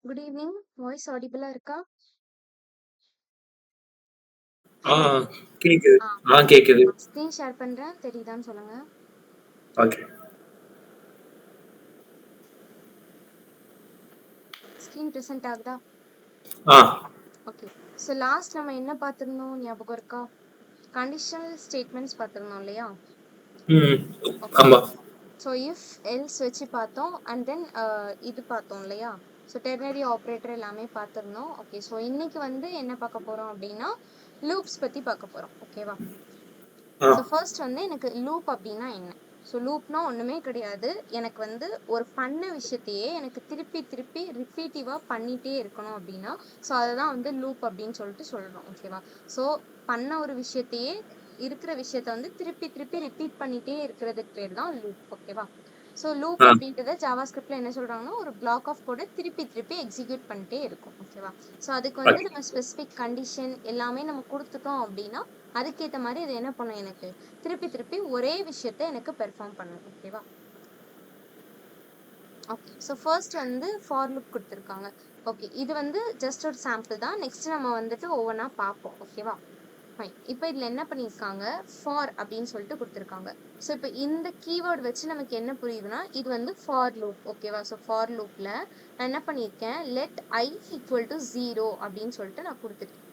Good evening. Voice ஆடிபிளா இருக்கா? ஆ hello. கேக்குது. ஆ கேக்குது. ஸ்க்ரீன் ஷேர் பண்றேன். தெரியுதான்னு சொல்லுங்க. ஓகே. ஸ்க்ரீன் பிரசன்ட் ஆகுதா? ஆ. ஓகே. ஸோ லாஸ்ட் நம்ம என்ன பார்த்திருந்தோம் ஞாபகம் இருக்கா? கண்டிஷனல் ஸ்டேட்மெண்ட்ஸ் பார்த்திருந்தோம் இல்லையா? ம். ஓகே. ஆமா. ஸோ இஃப் எல்ஸ் வச்சு பார்த்தோம் அண்ட் தென் இது பார்த்தோம் இல்லையா? ஸோ டெர்னரி ஆப்ரேட்டர் எல்லாமே பார்த்திருந்தோம். ஓகே. ஸோ இன்னைக்கு வந்து என்ன பார்க்க போறோம் அப்படின்னா லூப்ஸ் பத்தி பார்க்க போறோம். ஓகேவா? ஆ. ஸோ ஃபர்ஸ்ட் வந்து எனக்கு லூப் அப்படின்னா என்ன? ஸோ லூப்னா ஒண்ணுமே கிடையாது. எனக்கு வந்து ஒரு பண்ண விஷயத்தையே எனக்கு திருப்பி திருப்பி ரிப்பீட்டிவா பண்ணிட்டே இருக்கணும் அப்படின்னா ஸோ அததான் வந்து லூப் அப்படின்னு சொல்லிட்டு சொல்றோம். ஓகேவா? ஸோ பண்ண ஒரு விஷயத்தையே இருக்கிற விஷயத்த வந்து திருப்பி திருப்பி ரிப்பீட் பண்ணிட்டே இருக்கிறதுக்கு பேர் தான் லூப். ஓகேவா? ஸோ லூப் ஆ. அப்படின்றத ஜாவாஸ்கிரிப்ட்ல என்ன சொல்றாங்கன்னா ஒரு பிளாக் ஆஃப் கோட திருப்பி திருப்பி எக்ஸிக்யூட் பண்ணிட்டே இருக்கும். ஓகேவா? ஸோ அதுக்கு வந்து ஓகே. நம்ம ஸ்பெசிபிக் கண்டிஷன் எல்லாமே நம்ம கொடுத்துட்டோம் அப்படின்னா அதுக்கேத்த மாதிரி இது என்ன பண்ணும், எனக்கு திருப்பி திருப்பி ஒரே விஷயத்த எனக்கு பெர்ஃபார்ம் பண்ணும். ஓகேவா? ஓகே. ஸோ ஃபர்ஸ்ட் வந்து ஃபார் லூப் கொடுத்துருக்காங்க. ஓகே. இது வந்து ஜஸ்ட் ஒரு சாம்பிள் தான். நெக்ஸ்ட் நம்ம வந்துட்டு ஒவ்வொன்றா பார்ப்போம். ஓகேவா? ஃபைன். இப்போ இதுல என்ன பண்ணியிருக்காங்க, ஃபார் அப்படின்னு சொல்லிட்டு கொடுத்துருக்காங்க. ஸோ இப்போ இந்த கீவேர்ட் வச்சு நமக்கு என்ன புரியுதுன்னா இது வந்து ஃபார் லூப். ஓகேவா? ஸோ ஃபார் லூப்ல நான் என்ன பண்ணியிருக்கேன், லெட் I ஈக்குவல் டு 0 அப்படின்னு சொல்லிட்டு நான் கொடுத்துருக்கேன்.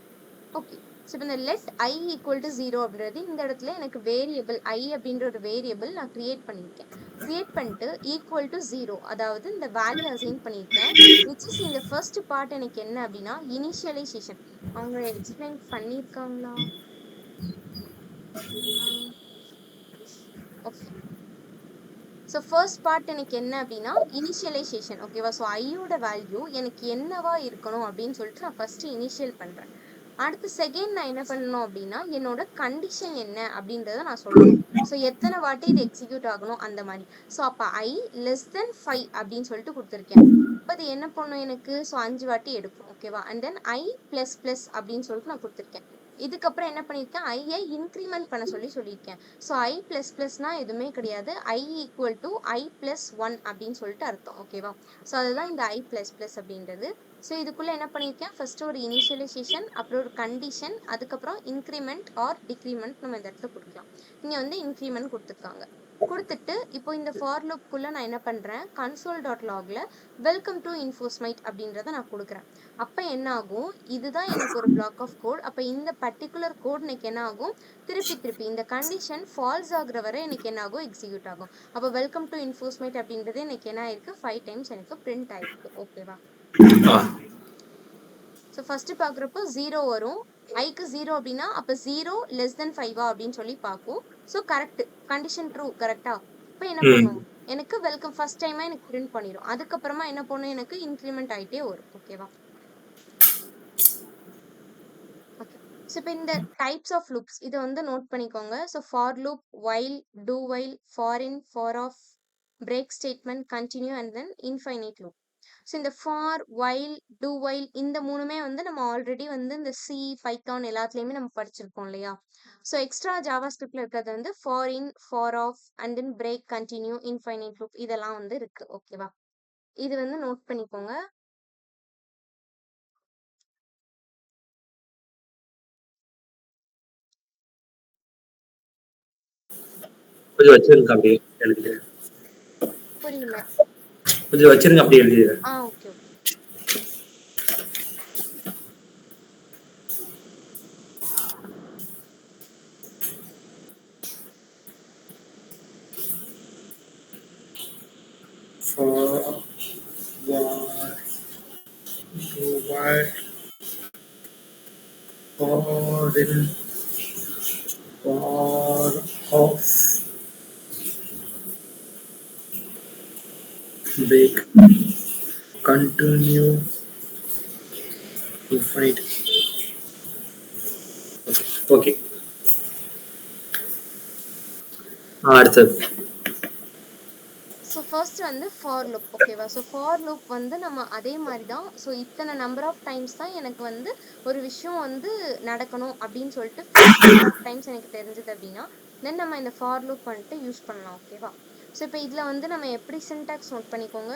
ஓகே. ஸோ இப்போ இந்த லெட் I ஈக்குவல் டு 0 அப்படின்றது இந்த இடத்துல எனக்கு வேரியபிள் I அப்படின்ற ஒரு வேரியபிள் நான் கிரியேட் பண்ணியிருக்கேன். கிரியேட் பண்ணிட்டு ஈக்குவல் டு 0 அதாவது இந்த வேல்யூ அசைன் பண்ணியிருக்கேன். விச் இஸ் இந்த ஃபர்ஸ்ட் பார்ட் எனக்கு என்ன அப்படின்னா இனிஷியலைசேஷன். அவங்க எக்ஸ்பிளைன் பண்ணியிருக்காங்களா? ஓகே. ஸோ ஃபர்ஸ்ட் பார்ட் எனக்கு என்ன அப்படின்னா இனிஷியலைசேஷன். ஓகேவா? ஸோ ஐயோட வேல்யூ எனக்கு என்னவா இருக்கணும் அப்படின்னு சொல்லிட்டு நான் ஃபர்ஸ்ட் இனிஷியல் பண்றேன். அடுத்து செகண்ட் நான் என்ன பண்ணணும் அப்படின்னா என்னோட கண்டிஷன் என்ன அப்படின்றத நான் சொல்லணும். ஸோ எத்தனை வாட்டி இது எக்ஸிக்யூட் ஆகணும் அந்த மாதிரி. ஸோ அப்போ I less than 5 அப்படின்னு சொல்லிட்டு கொடுத்துருக்கேன். இப்போ அது என்ன பண்ணும் எனக்கு, ஸோ 5 வாட்டி எடுக்கும். ஓகேவா? And then I plus plus அப்படின்னு சொல்லிட்டு நான் கொடுத்துருக்கேன். இதுக்கப்புறம் என்ன பண்ணியிருக்கேன், ஐயை இன்க்ரிமெண்ட் பண்ண சொல்லியிருக்கேன். ஸோ I பிளஸ் பிளஸ்னா எதுவுமே கிடையாது, I equal to I plus 1 அப்படின்னு சொல்லிட்டு அர்த்தம். ஓகேவா? ஸோ அதுதான் இந்த I பிளஸ் பிளஸ் அப்படின்றது. ஸோ இதுக்குள்ள என்ன பண்ணியிருக்கேன், ஃபர்ஸ்ட் ஒரு இனிஷியலைசேஷன், அப்புறம் ஒரு கண்டிஷன், அதுக்கப்புறம் இன்க்ரிமெண்ட் ஆர் டிக்ரிமெண்ட் நம்ம இந்த இடத்துல கொடுக்கலாம். இங்க வந்து இன்க்ரிமெண்ட் கொடுத்துருக்காங்க. கொடுத்துட்டு இப்போ இந்த ஃபார் லூப்குள்ள நான் என்ன பண்றேன், கன்சோல் டாட் லாக்ல வெல்கம் டு இன்ஃபோஸ்மைட் அப்படின்றத நான் கொடுக்குறேன். அப்ப என்ன ஆகும், இதுதான் எனக்கு ஒரு பிளாக் ஆஃப் கோட். அப்ப இந்த பர்டிகுலர் கோட் எனக்கு என்ன ஆகும், திருப்பி திருப்பி இந்த கண்டிஷன் ஃபால்ஸ் ஆகுற வரை எனக்கு என்ன ஆகும், எக்ஸிக்யூட் ஆகும். அப்ப வெல்கம் டு இன்ஃபோஸ்மைட் அப்படின்றது எனக்கு என்ன ஆயிருக்கு, 5 டைம்ஸ் எனக்கு பிரிண்ட் ஆயிருக்கு. ஓகேவா? ஸோ ஃபர்ஸ்ட் பார்க்குறப்போ 0 வரும். ஐக்கு 0 அப்படின்னா அப்போ 0 லெஸ் தென் 5 அப்படின்னு சொல்லி பார்க்கும். So correct, condition true. கரெக்டா? இப்போ என்ன பண்ணும், எனக்கு வெல்கம் ஃபர்ஸ்ட் டைமா எனக்கு பிரிண்ட் பண்ணிடும். அதுக்கப்புறமா என்ன பண்ணும், எனக்கு இன்க்ரிமெண்ட் ஆகிட்டே வரும். ஓகேவா? ஓகே. ஸோ இப்போ இந்த டைப்ஸ் ஆஃப் லூப்ஸ் இதை வந்து நோட் பண்ணிக்கோங்க. So for loop, while, do while, for in, for of, break statement, continue and then infinite loop. So இந்த ஃபார், வைல், டூ வைல் இந்த மூணுமே வந்து நம்ம ஆல்ரெடி வந்து இந்த சி, பைத்தான் எல்லாத்துலேயுமே நம்ம படிச்சிருக்கோம் இல்லையா? ஸோ எக்ஸ்ட்ரா ஜாவா ஸ்கிரிப்ட்ல இருக்கிறது வந்து for in, for of and then break, continue, infinite loop இதெல்லாம் வந்து இருக்கு. ஓகேவா? இது வந்து நோட் பண்ணிக்கோங்க. கொஞ்சம் வச்சிருங்க அப்படியே எழுதிடுறேன். புரியல. கொஞ்சம் வச்சிருங்க அப்படியே எழுதிடுறேன். Okay okay. For one, two, one, for in, for off, break, continue, infinite. Okay. அடுத்தது. ஸோ ஃபர்ஸ்ட் வந்து ஃபார் லூப். ஓகேவா? ஸோ ஃபார் லூப் வந்து நம்ம அதே மாதிரி தான். ஸோ இத்தனை நம்பர் ஆஃப் டைம்ஸ் தான் எனக்கு வந்து ஒரு விஷயம் வந்து நடக்கணும் அப்படின்னு சொல்லிட்டு ஃபிக்ஸ்ட் நம்பர் ஆஃப் டைம்ஸ் எனக்கு தெரிஞ்சது அப்படின்னா தென் நம்ம இந்த ஃபார் லூப் வந்துட்டு யூஸ் பண்ணலாம். ஓகேவா? ஸோ இப்போ இதில் வந்து நம்ம எப்படி சின்டாக்ஸ் நோட் பண்ணிக்கோங்க,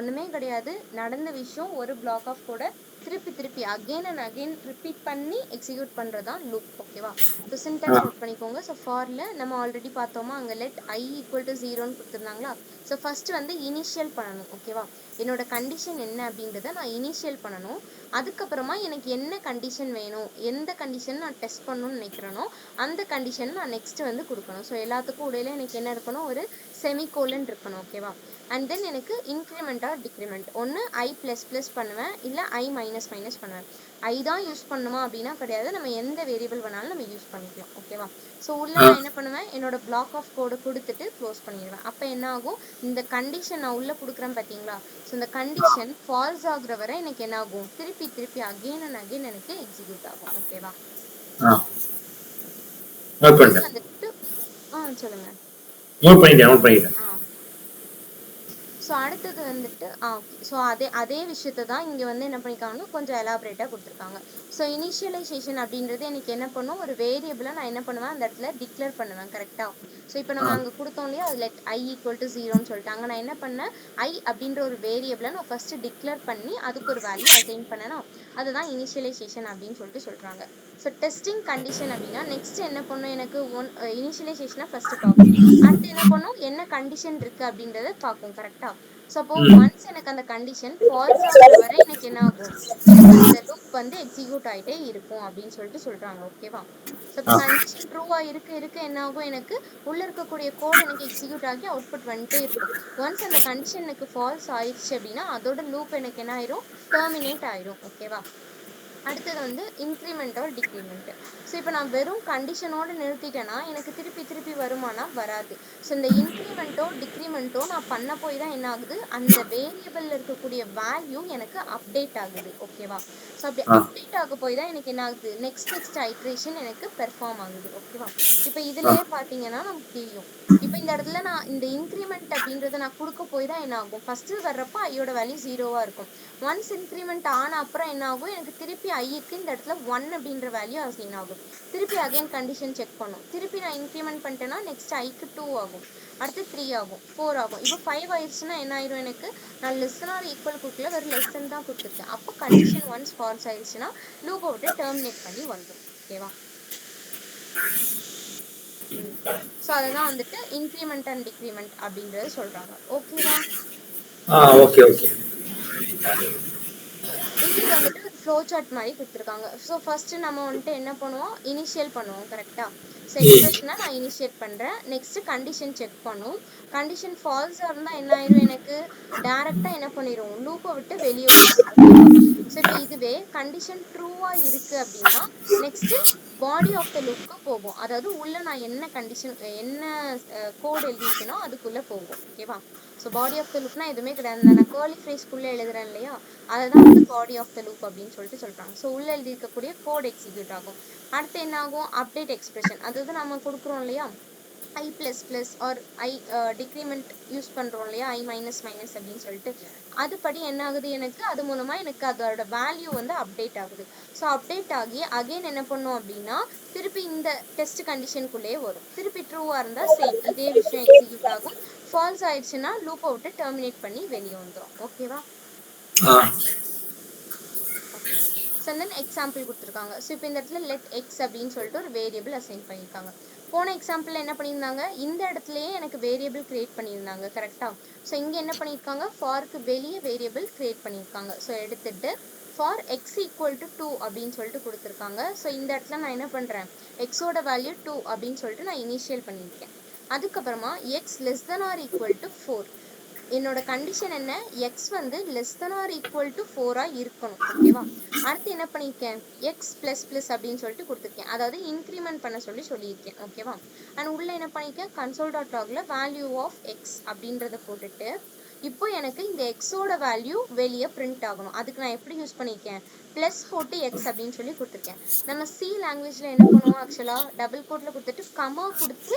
ஒண்ணுமே கிடையாது, நடந்த விஷயம் ஒரு பிளாக் ஆஃப் கூட திருப்பி அகைன் அண்ட் அகைன் ரிப்பீட் பண்ணி எக்ஸிக்யூட் பண்றதுதான் லூப். ஓகேவா? ஸோ சின்டாக்ஸ் நோட் பண்ணிக்கோங்க. ஸோ ஃபார்ல நம்ம ஆல்ரெடி பார்த்தோமா, அங்க லெட் ஐ ஈக்குவல் டு 0ன்னு கொடுத்துருந்தாங்களா? ஸோ ஃபர்ஸ்ட் வந்து இனிஷியல் பண்ணணும். ஓகேவா? என்னோட கண்டிஷன் என்ன அப்படின்றத நான் இனிஷியல் பண்ணணும். அதுக்கப்புறமா எனக்கு என்ன கண்டிஷன் வேணும், எந்த கண்டிஷன் நான் டெஸ்ட் பண்ணணும்னு நினைக்கிறேனோ அந்த கண்டிஷன் நான் நெக்ஸ்ட் வந்து கொடுக்கணும். ஸோ எல்லாத்துக்கும் இடையில எனக்கு என்ன இருக்கணும், ஒரு செமிகோலன் இருக்கணும். ஓகேவா? அண்ட் தென் எனக்கு இன்க்ரிமெண்ட் ஆர் டிக்ரிமெண்ட், ஒன்று ஐ ப்ளஸ் ப்ளஸ் பண்ணுவேன், இல்லை ஐ மைனஸ் மைனஸ் பண்ணுவேன். ஐ தான் யூஸ் பண்ணுமா அப்படின்னா கிடையாது, நம்ம எந்த வேரியபிள் வேணாலும் நம்ம யூஸ் பண்ணிக்கலாம். ஓகேவா? ஸோ உள்ள நான் என்ன பண்ணுவேன், என்னோட பிளாக் ஆஃப் கோடு கொடுத்துட்டு க்ளோஸ் பண்ணிடுவேன். அப்போ என்ன ஆகும், இந்த கண்டிஷன் நான் உள்ள கொடுக்குறேன் பார்த்தீங்களா? ஸோ இந்த கண்டிஷன் ஃபால்ஸ் ஆகுற வரை எனக்கு என்ன ஆகும், திருப்பி அகெயின் அண்ட் அகெயின் எனக்கு எக்ஸிக்யூட் ஆகும். ஓகேவா? வந்துட்டு சொல்லுங்க. ஸோ அடுத்தது வந்துட்டு ஓகே. ஸோ அதே விஷயத்தை தான் இங்கே வந்து என்ன பண்ணியிருக்காங்கன்னா கொஞ்சம் எலாபரேட்டாக கொடுத்துருக்காங்க. ஸோ இனிஷியலைசேஷன் அப்படின்றது எனக்கு என்ன பண்ணும், ஒரு வேரியபிளை நான் என்ன பண்ணுவேன், அந்த இடத்துல டிக்ளேர் பண்ணுவேன். கரெக்டாக? ஸோ இப்போ நம்ம அங்கே கொடுத்தோம் இல்லையா, அது லெட் ஐ ஈக்குவல் டு 0ன்னு சொல்லிட்டு அங்கே நான் என்ன பண்ணேன், ஐ அப்படின்ற ஒரு வேரியபிளை நான் ஃபர்ஸ்ட் டிக்ளேர் பண்ணி அதுக்கு ஒரு வேல்யூ அசைன் பண்ணேன்னா அதுதான் இனிஷியலைசேஷன் அப்படின்னு சொல்லிட்டு சொல்கிறாங்க. ஸோ டெஸ்டிங் கண்டிஷன் அப்படின்னா நெக்ஸ்ட் என்ன பண்ணும், எனக்கு இனிஷியலைசேஷனை ஃபர்ஸ்ட் பார்க்கும். அடுத்து என்ன பண்ணும், என்ன கண்டிஷன் இருக்கு அப்படின்றத பார்க்கும். கரெக்டா? சப்போஸ் ஒன்ஸ் எனக்கு அந்த கண்டிஷன் ஃபால்ஸ் ஆகுற வரை எனக்கு என்ன ஆகும், எனக்கு அந்த லூப் வந்து எக்ஸிக்யூட் ஆகிட்டே இருக்கும் அப்படின்னு சொல்லிட்டு சொல்றாங்க. ஓகேவா? ஸோ இப்போ கண்டிஷன் ட்ரூவா இருக்க என்ன ஆகும், எனக்கு உள்ள இருக்கக்கூடிய கோட் எனக்கு எக்ஸிக்யூட் ஆகி அவுட்புட் வந்துட்டே இருக்கும். ஒன்ஸ் அந்த கண்டிஷன் எனக்கு ஃபால்ஸ் ஆயிடுச்சு அப்படின்னா அதோட லூப் எனக்கு என்ன ஆயிரும், டெர்மினேட் ஆயிரும். ஓகேவா? அடுத்தது வந்து இன்க்ரிமெண்ட் ஆர் டிக்ரிமெண்ட். ஸோ இப்போ நான் வெறும் கண்டிஷனோடு நிறுத்திட்டேன்னா எனக்கு திருப்பி வருமானா வராது. ஸோ இந்த இன்க்ரிமெண்ட்டோ டிக்ரிமெண்ட்டோ நான் பண்ண போய் தான் என்ன ஆகுது, அந்த வேரியபிளில் இருக்கக்கூடிய வேல்யூ எனக்கு அப்டேட் ஆகுது. ஓகேவா? ஸோ அப்படி அப்டேட் ஆக போய் தான் எனக்கு என்ன ஆகுது, நெக்ஸ்ட் ஐட்ரேஷன் எனக்கு பெர்ஃபார்ம் ஆகுது. ஓகேவா? இப்போ இதுலயே பார்த்தீங்கன்னா நமக்கு தெரியும், இப்போ இந்த இடத்துல நான் இந்த இன்க்ரிமெண்ட் அப்படின்றத நான் கொடுக்க போய் தான் என்ன ஆகும், ஃபர்ஸ்ட் வர்றப்ப ஐயோட வேல்யூ 0வா இருக்கும். ஒன்ஸ் இன்க்ரிமெண்ட் ஆன அப்புறம் என்ன ஆகும், எனக்கு திருப்பி ஐக்கு இந்த இடத்துல 1 அப்படின்ற வேல்யூ அசைன் ஆகும். திருப்பி அகைன் கண்டிஷன் செக் பண்ணும். திருப்பி நான் இன்க்ரிமெண்ட் பண்ணிட்டேன்னா நெக்ஸ்ட் ஐக்கு 2 ஆகும், அடுத்து 3 ஆகும், 4 ஆகும். இப்போ 5 ஆயிடுச்சுன்னா என்ன ஆயிரும், எனக்கு நான் லெஸ் தென் ஆர் ஈக்குவல் கொடுக்கல, வெறும் லெஸ் தென் தான் கொடுத்துருக்கேன். அப்போ கண்டிஷன் ஒன்ஸ் ஃபால்ஸ் ஆயிடுச்சுன்னா லூப்பை விட்டு டெர்மினேட் பண்ணி வந்துடும். ஓகேவா? ஸோ அதுதான் வந்துட்டு இன்க்ரிமெண்ட் அண்ட் டிக்ரிமெண்ட் அப்படின்றது சொல்றாங்க. ஓகேவா? Okay okay. இது வந்துட்டு ஒரு ஃப்ளோ சார்ட் மாதிரி கொடுத்துருக்காங்க. ஸோ ஃபர்ஸ்ட் நம்ம வந்துட்டு என்ன பண்ணுவோம், இனிஷியல் பண்ணுவோம். கரெக்டா? ஸோ எக்ஸ்பிரஷனை நான் இனிஷியேட் பண்ணுறேன். நெக்ஸ்ட் கண்டிஷன் செக் பண்ணும். கண்டிஷன் ஃபால்ஸாக இருந்தால் என்ன ஆயிரும், எனக்கு டேரெக்டாக என்ன பண்ணிடும், லூப்பை விட்டு வெளியே வந்துடும். ஸோ இப்போ இதுவே கண்டிஷன் ட்ரூவாக இருக்குது அப்படின்னா நெக்ஸ்ட் பாடி ஆஃப் த லூப்க்கு போகும். அதாவது உள்ள நான் என்ன கண்டிஷன் என்ன கோட் எழுதியிருக்கேனோ அதுக்குள்ளே போகும். ஓகேவா? ஸோ பாடி ஆஃப் த லூப்னா எதுவுமே கிடையாது, நான் கேர்லி ஃப்ரேஸ்க்குள்ளே எழுதுறேன் இல்லையா, அதை தான் வந்து பாடி ஆஃப் த லூப் அப்படின்னு சொல்லிட்டு சொல்கிறாங்க. ஸோ உள்ள எழுதி இருக்கக்கூடிய கோட் எக்ஸிக்யூட் ஆகும். அடுத்து என்ன ஆகும், அப்டேட் எக்ஸ்பிரஷன், அதாவது நம்ம கொடுக்குறோம் இல்லையா ஐ ப்ளஸ் ப்ளஸ் ஆர் ஐ டிக்ரிமெண்ட் யூஸ் பண்ணுறோம் இல்லையா, ஐ மைனஸ் மைனஸ் அப்படின்னு சொல்லிட்டு, அதுபடி என்ன ஆகுது, எனக்கு அது மூலமாக எனக்கு அதோட வேல்யூ வந்து அப்டேட் ஆகுது. ஸோ அப்டேட் ஆகி அகெயின் என்ன பண்ணும் அப்படின்னா திருப்பி இந்த டெஸ்ட் கண்டிஷனுக்குள்ளேயே வரும். திருப்பி ட்ரூவாக இருந்தால் சேம் இதே விஷயம் எக்ஸிக்யூட் ஆகும். ஃபால்ஸ் ஆயிடுச்சுன்னா லூப்பை விட்டு டெர்மினேட் பண்ணி வெளியே வந்துடும். ஓகேவா? ஸோ தென் எக்ஸாம்பிள் கொடுத்துருக்காங்க. ஸோ இப்போ இந்த இடத்துல லெட் எக்ஸ் அப்படின்னு சொல்லிட்டு ஒரு வேரியபிள் அசைன் பண்ணியிருக்காங்க. போன எக்ஸாம்பிள் என்ன பண்ணியிருந்தாங்க, இந்த இடத்துலயே எனக்கு வேரியபிள் கிரியேட் பண்ணியிருந்தாங்க. கரெக்டா? ஸோ இங்கே என்ன பண்ணியிருக்காங்க, ஃபாருக்கு வெளியே வேரியபிள் கிரியேட் பண்ணியிருக்காங்க. ஸோ எடுத்துட்டு ஃபார் எக்ஸ் ஈக்குவல் டு 2 அப்படின்னு சொல்லிட்டு கொடுத்துருக்காங்க. ஸோ இந்த இடத்துல நான் என்ன பண்ணுறேன், எக்ஸோட வேல்யூ 2 அப்படின்னு சொல்லிட்டு நான் இனிஷியல் பண்ணியிருக்கேன். அதுக்கப்புறமா x less than or equal to 4, என்னோட கண்டிஷன் என்ன, எக்ஸ் வந்து less than or equal to 4 இருக்கணும். ஓகேவா? அடுத்து என்ன பண்ணியிருக்கேன், எக்ஸ் ப்ளஸ் ப்ளஸ் அப்படின்னு சொல்லிட்டு கொடுத்துருக்கேன், அதாவது இன்க்ரிமெண்ட் பண்ண சொல்லியிருக்கேன். ஓகேவா? அண்ட் உள்ள என்ன பண்ணியிருக்கேன், console.logல வேல்யூ ஆஃப் எக்ஸ் அப்படின்றத போட்டுட்டு இப்போ எனக்கு இந்த எக்ஸோட வேல்யூ வெளியே பிரிண்ட் ஆகணும். அதுக்கு நான் எப்படி யூஸ் பண்ணியிருக்கேன், ப்ளஸ் போட்டு எக்ஸ் அப்படின்னு சொல்லி கொடுத்துருக்கேன். நம்ம சி லாங்குவேஜில் என்ன பண்ணுவோம், ஆக்சுவலாக டபுள் கோட்டில் கொடுத்துட்டு கமா கொடுத்து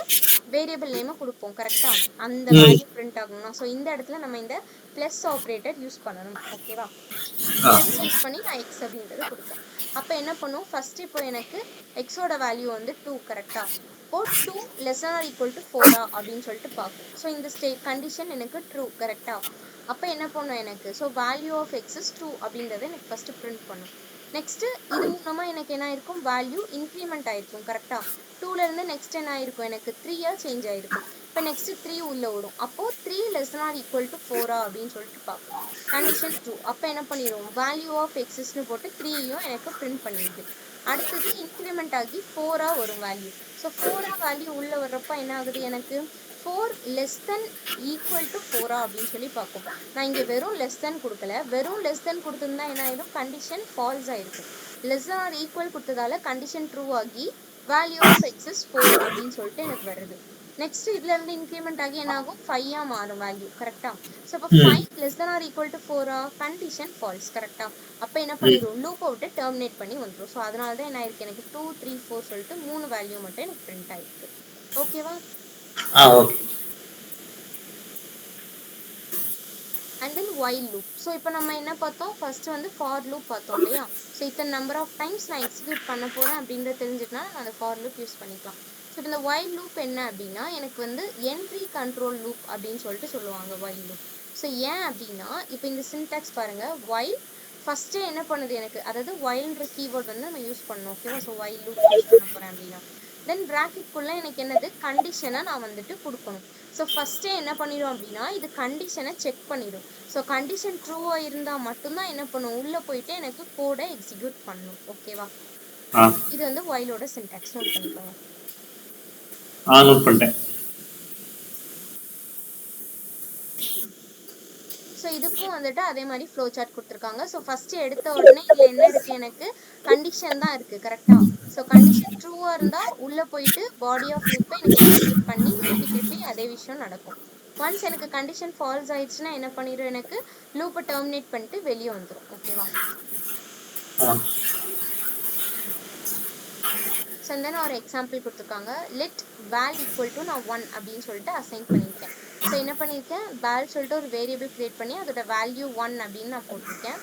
வேரியபிள் நேமை கொடுப்போம். கரெக்டா? அந்த வேல்யூ பிரிண்ட் ஆகணும்னா ஸோ இந்த இடத்துல நம்ம இந்த ப்ளஸ் ஆப்ரேட்டர் யூஸ் பண்ணணும். ஓகேவா? ப்ளஸ் யூஸ் பண்ணி நான் எக்ஸ் அப்படின்றது கொடுத்தேன். அப்போ என்ன பண்ணும், ஃபர்ஸ்ட் இப்போ எனக்கு எக்ஸோட வேல்யூ வந்து 2. கரெக்டா? அப்போ 2 லெஸ் ஆர் ஈக்குவல் டு 4 அப்படின்னு சொல்லிட்டு பார்க்கும். ஸோ இந்த கண்டிஷன் எனக்கு ட்ரூ கரெக்டா. அப்போ என்ன பண்ணும் எனக்கு, so value of x is true அப்படின்றத எனக்கு ஃபர்ஸ்ட் பிரிண்ட் பண்ணும். நெக்ஸ்ட் இது மூலமா எனக்கு என்ன ஆயிருக்கும், வேல்யூ இன்க்ரிமெண்ட் ஆயிருக்கும் கரெக்டா. 2ல இருந்து நெக்ஸ்ட் என்ன ஆயிருக்கும், எனக்கு 3 சேஞ்ச் ஆயிருக்கும். இப்போ நெக்ஸ்ட் 3 உள்ள வரும். அப்போ 3 லெஸ் ஆர் ஈக்குவல் டு 4 அப்படின்னு சொல்லிட்டு பார்க்கும். Condition true. அப்போ என்ன பண்ணிடும், வேல்யூ ஆஃப் எக்ஸ்ன்னு போட்டு 3யும் எனக்கு பிரிண்ட் பண்ணிடுது. அடுத்தது இன்க்ரிமெண்ட் ஆகி 4 வரும் வேல்யூ. ஸோ 4 வேல்யூ உள்ள வர்றப்ப என்ன ஆகுது, எனக்கு 4 லெஸ் தென் ஈக்குவல் டு 4 அப்படின்னு சொல்லி பார்க்கும். நான் இங்கே வெறும் லெஸ் தென் கொடுக்கல, வெறும் லெஸ் தென் கொடுத்துருந்தா என்ன ஆயிடும், கண்டிஷன் ஃபால்ஸ் ஆயிருக்கும். லெஸ் ஆர் ஈக்குவல் கொடுத்ததால கண்டிஷன் ட்ரூ ஆகி வேல்யூ ஆஃப் எக்ஸ் இஸ் 4 அப்படின்னு சொல்லிட்டு எனக்கு வருது. நெக்ஸ்ட் இதுல இருந்து இன்க்ரிமெண்ட் ஆகி என்ன ஆகும், 5 மாறும் வேல்யூ கரெக்டா. ஸோ அப்போ 5 less than or equal to 4 condition false கரெக்டா. அப்போ என்ன பண்ணிடும், லூப் விட்டு டெர்மினேட் பண்ணி வந்துடும். ஸோ அதனால தான் என்ன ஆயிருக்கு, எனக்கு 2 3 4 சொல்லிட்டு 3 வேல்யூ மட்டும் எனக்கு பிரிண்ட் ஆயிருக்கு. ஓகேவா. Okay. And then while loop. So இப்போ நம்ம என்ன பார்த்தோம், ஃபர்ஸ்ட் வந்து ஃபார் லூப் பார்த்தோம் இல்லையா. ஸோ இத்தனை நம்பர் ஆஃப் டைம்ஸ் நான் எக்ஸிக்யூட் பண்ண போறேன் அப்படின்றத தெரிஞ்சுட்டுனா நான் அந்த ஃபார் லூப் யூஸ் பண்ணிக்கலாம். ஸோ இப்போ இந்த while loop என்ன அப்படின்னா, எனக்கு வந்து என்ட்ரி கண்ட்ரோல் லூப் அப்படின்னு சொல்லிட்டு சொல்லுவாங்க while loop. ஸோ ஏன் அப்படின்னா, இப்போ இந்த சின்டாக்ஸ் பாருங்க, while ஃபர்ஸ்டே என்ன பண்ணுது எனக்கு, அதாவது whileன்ற கீவேர்ட் வந்து நம்ம யூஸ் பண்ணணும். ஓகேவா. ஸோ while loop யூஸ் பண்ண போறேன் அப்படின்னா தென் பிராக்கெட்குள்ள எனக்கு என்னது, கண்டிஷனை நான் வந்துட்டு கொடுக்கணும். ஸோ ஃபர்ஸ்டே என்ன பண்ணிடும் அப்படின்னா, இது கண்டிஷனை செக் பண்ணிடும். ஸோ கண்டிஷன் ட்ரூவா இருந்தா மட்டும்தான் என்ன பண்ணும், உள்ள போயிட்டு எனக்கு கோடை எக்ஸிக்யூட் பண்ணும். ஓகேவா. இது வந்து whileோட சின்டாக்ஸ். நோட் பண்ணிக்கோங்க. நோட் பண்ணிட்டேன். ஸோ இதுக்கும் வந்துட்டு அதே மாதிரி ஃப்ளோ சார்ட் கொடுத்துருக்காங்க. ஸோ ஃபர்ஸ்ட் எடுத்த உடனே இதுல என்ன இருக்கு, எனக்கு கண்டிஷன் தான் இருக்கு கரெக்டா. ஸோ கண்டிஷன் ட்ரூவா இருந்தா உள்ள போயிட்டு பாடி ஆஃப் லூப்பை எனக்கு எக்ஸிக்யூட் பண்ணி திருப்பி அதே விஷயம் நடக்கும். ஒன்ஸ் எனக்கு கண்டிஷன் ஃபால்ஸ் ஆயிடுச்சுன்னா என்ன பண்ணிடும், எனக்கு லூப்பை டெர்மினேட் பண்ணிட்டு வெளியே வந்துடும். ஓகேவா. ஸோ தென் ஒரு எக்ஸாம்பிள் கொடுத்துருக்காங்க. லெட் val ஈக்குவல் டு நான் 1 அப்படின்னு சொல்லிட்டு அசைன் பண்ணியிருக்கேன். ஸோ என்ன பண்ணியிருக்கேன், val சொல்லிட்டு ஒரு வேரியபிள் கிரியேட் பண்ணி அதோட வேல்யூ 1 அப்படின்னு நான் போட்டிருக்கேன்.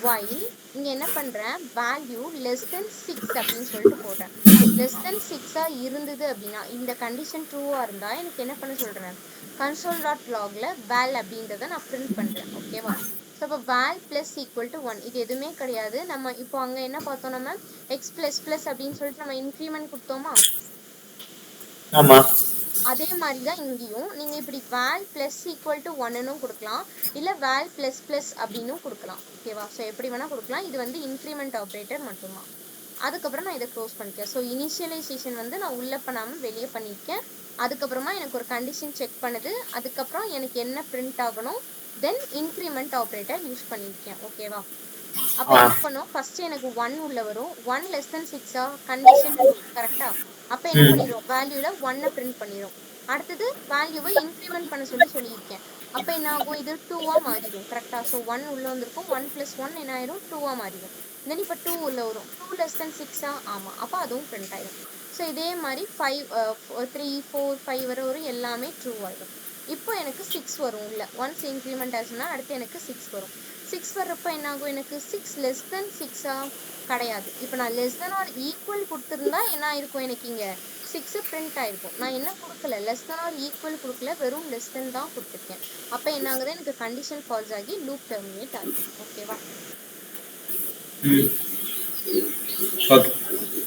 while இங்க என்ன பண்றேன், வேல்யூ லெஸ் தென் 6 அப்படின்னு சொல்லிட்டு போடுறேன். லெஸ் தென் 6 இருந்தது அப்படின்னா, இந்த கண்டிஷன் ட்ரூவா இருந்தா எனக்கு என்ன பண்ண சொல்றேன், console.logல val அப்படின்றத நான் பிரிண்ட் பண்றேன். ஓகேவா. ஸோ இப்போ val பிளஸ் ஈக்குவல் டு 1 இது எதுவுமே கிடையாது. நம்ம இப்போ அங்க என்ன பார்த்தோம், நம்ம எக்ஸ் பிளஸ் பிளஸ் அப்படின்னு சொல்லிட்டு நம்ம இன்க்ரிமெண்ட் கொடுத்தோமா. ஆமா. அதே மாதிரி தான் இங்கேயும் நீங்க இப்படி val பிளஸ் ஈக்குவல் டு 1ன்னு கொடுக்கலாம், இல்ல val பிளஸ் பிளஸ் அப்படின்னு கொடுக்கலாம். ஓகேவா. ஸோ எப்படி வேணா கொடுக்கலாம். இது வந்து இன்க்ரிமெண்ட் ஆப்ரேட்டர் மட்டும்தான். அதுக்கப்புறம் நான் இதை க்ளோஸ் பண்ணிக்கேன். ஸோ இனிஷியலைசேஷன் வந்து நான் உள்ள பண்ணாமல் வெளியே பண்ணியிருக்கேன். அதுக்கப்புறமா எனக்கு ஒரு கண்டிஷன் செக் பண்ணுது. அதுக்கப்புறம் எனக்கு என்ன பிரிண்ட் ஆகணும், தென் இன்க்ரிமெண்ட் ஆப்ரேட்டர் யூஸ் பண்ணியிருக்கேன். ஓகேவா. அப்போ என்ன பண்ணும், ஃபர்ஸ்ட் எனக்கு 1 உள்ள வரும். 1 லெஸ் தென் 6 கண்டிஷன் கரெக்டா. அப்போ என்ன பண்ணிடும், வேல்யூல 1 பிரிண்ட் பண்ணிடும். அடுத்தது வேல்யூவை இன்க்ரிமெண்ட் பண்ண சொல்லியிருக்கேன். அப்போ என்ன ஆகும், இது 2 மாறிடும் கரெக்டா. ஸோ 1 உள்ள வந்திருக்கும், 1 + 1 என்ன ஆயிடும் 2 மாறிடும். தென் இப்போ 2 உள்ள வரும், 2 லெஸ் தென் 6 ஆமாம், அப்போ அதுவும் பிரிண்ட் ஆயிடும். ஸோ இதே மாதிரி 5 3 4 5 வரை வரும், எல்லாமே ட்ரூ ஆயிடும். இப்போ எனக்கு 6 வரும் உள்ள. ஒன்ஸ் இன்க்ரிமெண்ட் ஆச்சுன்னா அடுத்து எனக்கு 6 வரும். 6 வர்றப்ப என்ன ஆகும், எனக்கு 6 லெஸ் தென் 6 கிடையாது. இப்போ நான் லெஸ் தென் ஆர் ஈக்குவல் கொடுத்துருந்தா என்ன ஆயிருக்கும், எனக்கு இங்கே 6 பிரிண்ட் ஆயிருக்கும். நான் என்ன கொடுக்கல, லெஸ் தென் ஆர் ஈக்குவல் கொடுக்கல, வெறும் லெஸ் தென் தான் கொடுத்துருக்கேன். அப்போ என்ன ஆகுது, எனக்கு கண்டிஷன் ஃபால்ஸ் ஆகி லூப் டெர்மினேட் ஆகுது. ஓகேவா.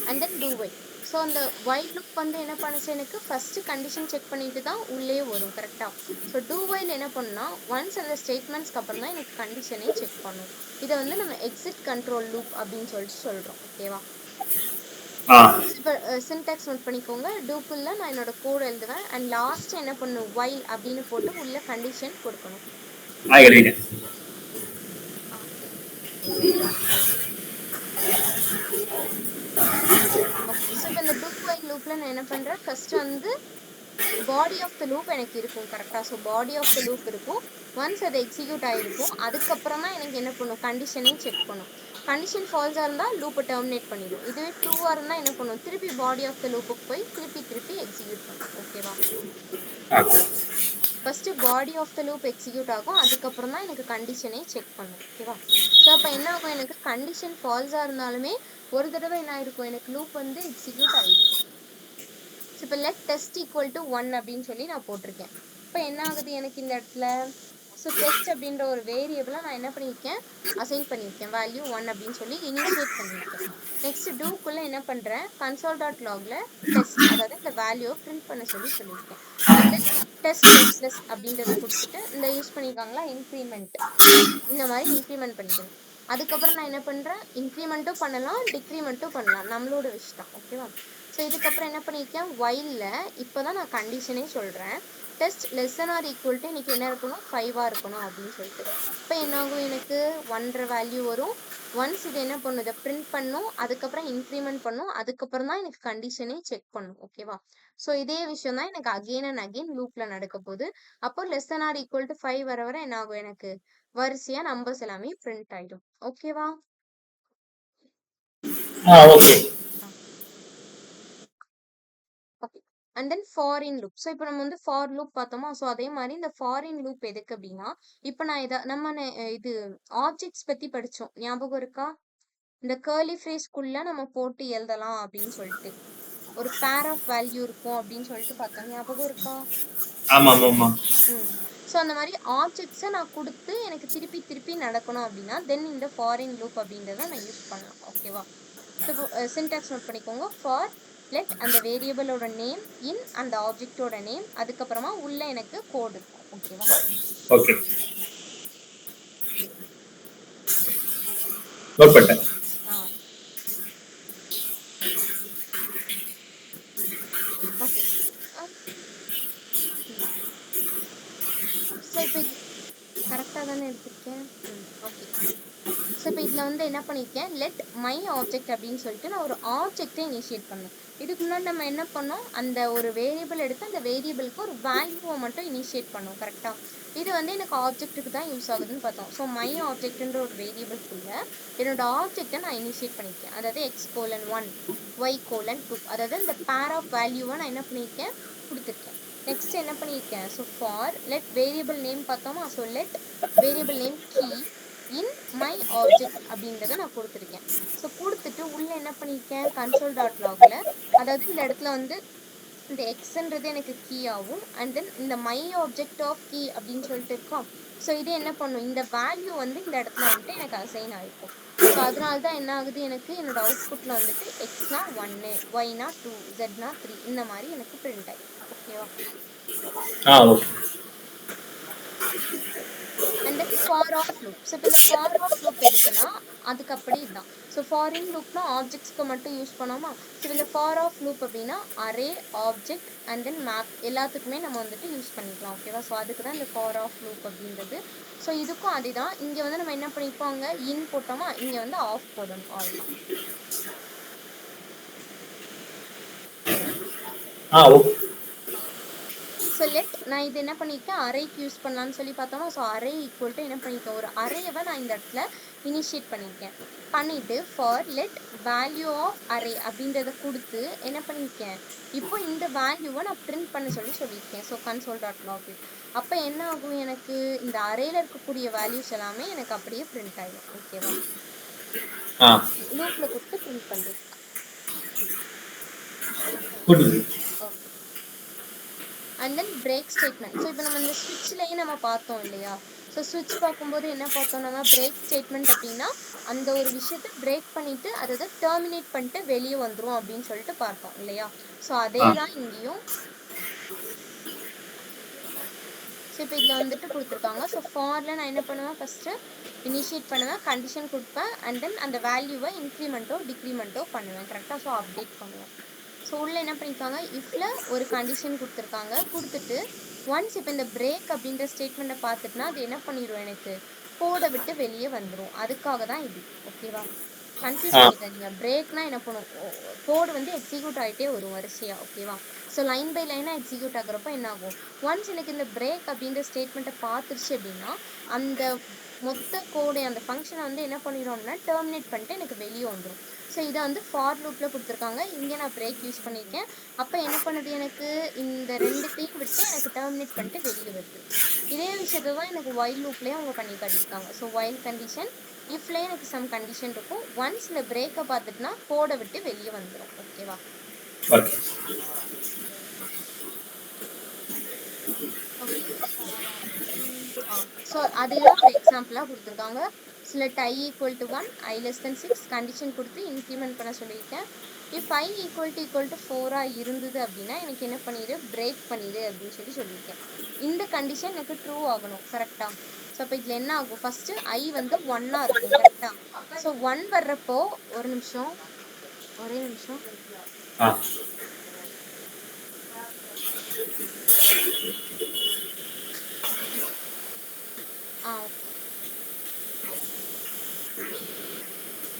And then do while. So அந்த while loop வந்து என்ன பண்ணுச்சு, எனக்கு ஃபர்ஸ்ட் கண்டிஷன் செக் பண்ணிட்டு தான் உள்ளே வரும் கரெக்டா. ஸோ do while என்ன பண்ணா, ஒன்ஸ் அந்த ஸ்டேட்மெண்ட்ஸ்க்கு அப்புறம் தான் எனக்கு கண்டிஷனே செக் பண்ணும். இதை வந்து நம்ம எக்ஸிட் கண்ட்ரோல் லூப் அப்படின்னு சொல்லிட்டு சொல்றோம். ஓகேவா. இப்போ சின்டாக்ஸ் நோட் பண்ணிக்கோங்க. டூக்குள்ள நான் என்னோட கோட் எழுதுவேன். அண்ட் லாஸ்ட் என்ன பண்ணும், while அப்படின்னு போட்டு உள்ள கண்டிஷன் கொடுக்கணும். ஓகே. ஸோ இப்போ இந்த do while லூப்ல நான் என்ன பண்றேன், ஃபர்ஸ்ட் வந்து பாடி ஆஃப் த லூப் எனக்கு இருக்கும் கரெக்டா. So body of the loop இருக்கும். ஒன்ஸ் அது எக்ஸிக்யூட் ஆயிருக்கும், அதுக்கப்புறம் தான் எனக்கு என்ன பண்ணும், கண்டிஷனையும் செக் பண்ணும். கண்டிஷன் ஃபால்ஸாக இருந்தால் லூப்பை டெர்மினேட் பண்ணிடும். இதுவே ட்ரூவாக இருந்தால் என்ன பண்ணும், திருப்பி பாடி ஆஃப் த லூப்புக்கு போய் திருப்பி எக்ஸிக்யூட் பண்ணும். ஓகேவா. First body of the loop execute ஆகும், அதுக்கப்புறம் தான் எனக்கு கண்டிஷனே செக் பண்ணும். ஓகேவா. ஸோ அப்போ என்ன ஆகும், எனக்கு கண்டிஷன் ஃபால்ஸாக இருந்தாலுமே ஒரு தடவை என்ன ஆயிருக்கும், எனக்கு லூப் வந்து எக்ஸிக்யூட் ஆயிருக்கும். ஸோ இப்போ லெட் டெஸ்ட் ஈக்குவல் டு 1 அப்படின்னு சொல்லி நான் போட்டிருக்கேன். இப்போ என்ன ஆகுது எனக்கு இந்த இடத்துல? ஸோ டெஸ்ட் அப்படின்ற ஒரு வேரியபிளை நான் என்ன பண்ணியிருக்கேன், அசைன் பண்ணியிருக்கேன், வேல்யூ 1 அப்படின்னு சொல்லி இனிஷியேட் பண்ணியிருக்கேன். நெக்ஸ்ட் டூக்குள்ள என்ன பண்றேன், கன்சோல் டாட் லாக்ல டெஸ்ட், அதாவது இந்த வேல்யூவை பிரிண்ட் பண்ண சொல்லியிருக்கேன். அண்ட் தென் டெஸ்ட் பிளஸ் அப்படின்றத கொடுத்துட்டு இந்த யூஸ் பண்ணியிருக்காங்களா இன்க்ரிமெண்ட், இந்த மாதிரி இன்க்ரிமெண்ட் பண்ணிக்கணும். அதுக்கப்புறம் நான் என்ன பண்றேன், இன்க்ரிமெண்ட்டும் பண்ணலாம், டிக்ரிமெண்ட்டும் பண்ணலாம், நம்மளோட விஷ் தான். ஓகேவா? ஸோ இதுக்கப்புறம் என்ன பண்ணியிருக்கேன், வைல்ல இப்போதான் நான் கண்டிஷனே சொல்றேன், test less than or equal to இன்னைக்கு என்ன இருக்கணும், 5 இருக்கணும் அப்படின்னு சொல்லிட்டு. இப்போ என்ன ஆகும், எனக்கு 1 வேல்யூ வரும். ஒன்ஸ் இது என்ன பண்ணும், இதை பிரிண்ட் பண்ணும், அதுக்கப்புறம் இன்க்ரிமெண்ட் பண்ணும், அதுக்கப்புறம் தான் எனக்கு கண்டிஷனே செக் பண்ணும். ஓகேவா? ஸோ இதே விஷயம் தான் எனக்கு அகெயின் அண்ட் அகெயின் லூப்ல நடக்க போகுது. அப்போ less than or equal to 5 வர வர என்ன ஆகும், எனக்கு வரிசையா நம்பர்ஸ் எல்லாமே பிரிண்ட் ஆயிடும். ஓகேவா? Okay. Okay. And then foreign loop. So இப்போ நம்ம வந்து ஃபார் லூப் பார்த்தோமா, ஸோ அதே மாதிரி இந்த ஃபாரின் லூப் எதுக்கு அப்படின்னா, இப்போ நான் நம்ம இது ஆப்ஜெக்ட்ஸ் பத்தி படிச்சோம், ஞாபகம் இருக்கா? இந்த கர்லி ஃப்ரேஸ்க்குள்ள நம்ம போட்டு எழுதலாம் அப்படின்னு சொல்லிட்டு, ஒரு பேர் ஆஃப் வேல்யூ இருக்கும் அப்படின்னு சொல்லிட்டு பார்த்தோம், ஞாபகம் இருக்கா? ஆமா ஆமா ஆமா. ஸோ அந்த மாதிரி ஆப்ஜெக்ட்ஸை நான் கொடுத்து எனக்கு திருப்பி திருப்பி நடக்கணும் அப்படின்னா தென் இந்த ஃபாரின் லூப் அப்படின்றத நான் யூஸ் பண்ணலாம். ஓகேவா? ஸோ இப்போ சின்டாக்ஸ் நோட் பண்ணிக்கோங்க. ஃபார் லெட் அந்த வேரியபிளோட நேம் இன் அந்த ஆப்ஜெக்டோட நேம், அதுக்கப்புறமா உள்ள எனக்கு கோட் இருக்கும். ஓகேவா? ஓகே. நோட் பண்ணிட்டேன். ஓகே. ஸோ இப்போ இது கரெக்டாக தானே எடுத்திருக்கேன். ஓகே. ஸோ இப்போ இதில் வந்து என்ன பண்ணியிருக்கேன், லெட் மை ஆப்ஜெக்ட் அப்படின்னு சொல்லிட்டு நான் ஒரு ஆப்ஜெக்டை இனிஷியேட் பண்ணேன். இதுக்கு முன்னாடி நம்ம என்ன பண்ணோம், அந்த ஒரு வேரியபிள் எடுத்து அந்த வேரியபிளுக்கு ஒரு வேல்யூவை மட்டும் இனிஷியேட் பண்ணோம். கரெக்டாக? இது வந்து எனக்கு ஆப்ஜெக்ட்டுக்கு தான் யூஸ் ஆகுதுன்னு பார்த்தோம். ஸோ மை ஆப்ஜெக்ட்ன்ற ஒரு வேரியபிள்குள்ள என்னோட ஆப்ஜெக்டை நான் இனிஷியேட் பண்ணியிருக்கேன், அதாவது x:1 y:2, அதாவது இந்த பேர் ஆஃப் வேல்யூவை நான் என்ன பண்ணியிருக்கேன், கொடுத்துருக்கேன். நெக்ஸ்ட் என்ன பண்ணியிருக்கேன், so for let variable name பார்த்தோமா, so let variable name key in my object அப்படின்றத நான் கொடுத்துருக்கேன். ஸோ கொடுத்துட்டு உள்ள என்ன பண்ணியிருக்கேன், கன்சோல் டாட் லாக்ல, அதாவது இந்த இடத்துல வந்து இந்த எக்ஸ்ன்றது எனக்கு கீ ஆகும், அண்ட் தென் இந்த மை ஆப்ஜெக்ட் ஆஃப் கீ அப்படின்னு சொல்லிட்டு இருக்கோம். ஸோ இது என்ன பண்ணும், இந்த வேல்யூ வந்து இந்த இடத்துல வந்துட்டு எனக்கு அசைன் ஆகிருக்கும். ஸோ அதனால தான் என்ன ஆகுது, எனக்கு என்னோட அவுட்புட்ல வந்துட்டு எக்ஸ்னா 1, ஒய்னா 2, ஜெட்னா 3, இந்த மாதிரி எனக்கு பிரிண்ட் ஆகிடும். ஓகேவா? Okay. And then for of loop. So இப்போ இந்த ஃபார் ஆஃப் லூப் எதுக்குன்னா அதுக்கு அப்படி இதுதான். ஸோ ஃபாரின் லூப்னா ஆப்ஜெக்ட்ஸ்க்கு மட்டும் யூஸ் பண்ணோமா, ஸோ இந்த ஃபார் ஆஃப் லூப் அப்படின்னா array, object and then map எல்லாத்துக்குமே நம்ம வந்துட்டு யூஸ் பண்ணிக்கலாம். ஓகேவா? ஸோ அதுக்கு தான் இந்த ஃபார் ஆஃப் லூப் அப்படின்றது. ஸோ இதுக்கும் அதுதான். இங்கே வந்து நம்ம என்ன பண்ணிப்போம், அங்கே இன் போட்டோமா, இங்கே வந்து ஆஃப் போடணும், அவ்வளோதான். ஓகே. ஸோ லெட் நான் இது என்ன பண்ணியிருக்கேன், அரேக்கு யூஸ் பண்ணலான்னு சொல்லி பார்த்தோமா, ஸோ அரே ஈக்குவல் டு என்ன பண்ணியிருக்கேன், ஒரு அரேவை நான் இந்த இடத்துல இனிஷியேட் பண்ணியிருக்கேன். பண்ணிட்டு for let value of array அப்படின்றத கொடுத்து என்ன பண்ணியிருக்கேன், இப்போ இந்த வேல்யூவை நான் பிரிண்ட் பண்ண சொல்லியிருக்கேன். So console dot log. அப்போ என்ன ஆகும், எனக்கு இந்த அரேல இருக்கக்கூடிய வேல்யூஸ் எல்லாமே எனக்கு அப்படியே பிரிண்ட் ஆகிடும். ஓகேவா? லூப்ல கொடுத்து பிரிண்ட் பண்ணுறது. Okay. And then break statement. So இப்போ நம்ம இந்த ஸ்விட்ச்லேயே நம்ம பார்த்தோம் இல்லையா, ஸோ ஸ்விட்ச் பார்க்கும்போது என்ன பார்த்தோம் நம்ம, பிரேக் ஸ்டேட்மெண்ட் அப்படின்னா அந்த ஒரு விஷயத்தை பிரேக் பண்ணிட்டு அதை டெர்மினேட் பண்ணிட்டு வெளியே வந்துடும் அப்படின்னு சொல்லிட்டு பார்த்தோம் இல்லையா. ஸோ அதே தான் இங்கேயும். ஸோ இப்போ இதில் வந்துட்டு கொடுத்துருக்காங்க. ஸோ ஃபாரில் நான் என்ன பண்ணுவேன், ஃபஸ்ட்டு இனிஷியேட் பண்ணுவேன், கண்டிஷன் கொடுப்பேன், அண்ட் தென் அந்த வேல்யூவை இன்க்ரிமெண்ட்டோ டிக்ரிமெண்ட்டோ பண்ணுவேன். கரெக்டாக? ஸோ அப்டேட் பண்ணுவேன். ஸோ உள்ள என்ன பண்ணியிருக்காங்க, இஃப்ல ஒரு கண்டிஷன் கொடுத்துருக்காங்க, கொடுத்துட்டு ஒன்ஸ் இப்போ இந்த பிரேக் அப்படின்ற ஸ்டேட்மெண்ட்டை பார்த்துட்டுனா அது என்ன பண்ணிடும், எனக்கு கோடை விட்டு வெளியே வந்துடும். அதுக்காக தான் இது. ஓகேவா? கன்ஃபியூஸ் பண்ணிக்காதீங்க. பிரேக்னா என்ன பண்ணும், கோடு வந்து எக்ஸிக்யூட் ஆகிட்டே வரும் வரிசையா. ஓகேவா? ஸோ லைன் பை லைனாக எக்ஸிக்யூட் ஆகுறப்ப என்ன ஆகும், ஒன்ஸ் எனக்கு இந்த பிரேக் அப்படின்ற ஸ்டேட்மெண்ட்டை பார்த்துருச்சு அப்படின்னா அந்த மொத்த கோடு அந்த ஃபங்க்ஷனை வந்து என்ன பண்ணிடும் அப்படின்னா டெர்மினேட் பண்ணிட்டு எனக்கு வெளியே வந்துடும். ஸோ இதை வந்து ஃபார் லூப்பில் கொடுத்துருக்காங்க, இங்கே நான் பிரேக் யூஸ் பண்ணியிருக்கேன். அப்போ என்ன பண்ணுது, எனக்கு இந்த ரெண்டுத்தையும் விட்டு எனக்கு டெர்மினேட் பண்ணிட்டு வெளியே வருது. இதே விஷயத்தை தான் எனக்கு வைல் லூப்லேயே அவங்க பண்ணி காட்டியிருக்காங்க. ஸோ வைல் கண்டிஷன், இஃப்லேயே எனக்கு சம் கண்டிஷன் இருக்கும், ஒன்ஸ் இந்த பிரேக்கை பார்த்துட்டுனா கோடை விட்டு வெளியே வந்துடும். ஓகேவா? ஓகே. ஓகே. ஸோ அதேதான் இப்போ எக்ஸாம்பிளாக கொடுத்துருக்காங்க. select I equal to 1, I less than 6 condition கொடுத்து இன்க்ரிமெண்ட் பண்ண சொல்லியிருக்கேன். இஃப் I equal to 4 இருந்தது அப்படின்னா எனக்கு என்ன பண்ணிடு, பிரேக் பண்ணிடு அப்படின்னு சொல்லியிருக்கேன். இந்த கண்டிஷன் எனக்கு ட்ரூ ஆகணும், கரெக்டா? ஸோ அப்போ இதில் என்ன ஆகும், ஃபர்ஸ்ட் I வந்து 1 இருக்கும், கரெக்டா? ஸோ 1 வர்றப்போ ஒரே நிமிஷம். ஆ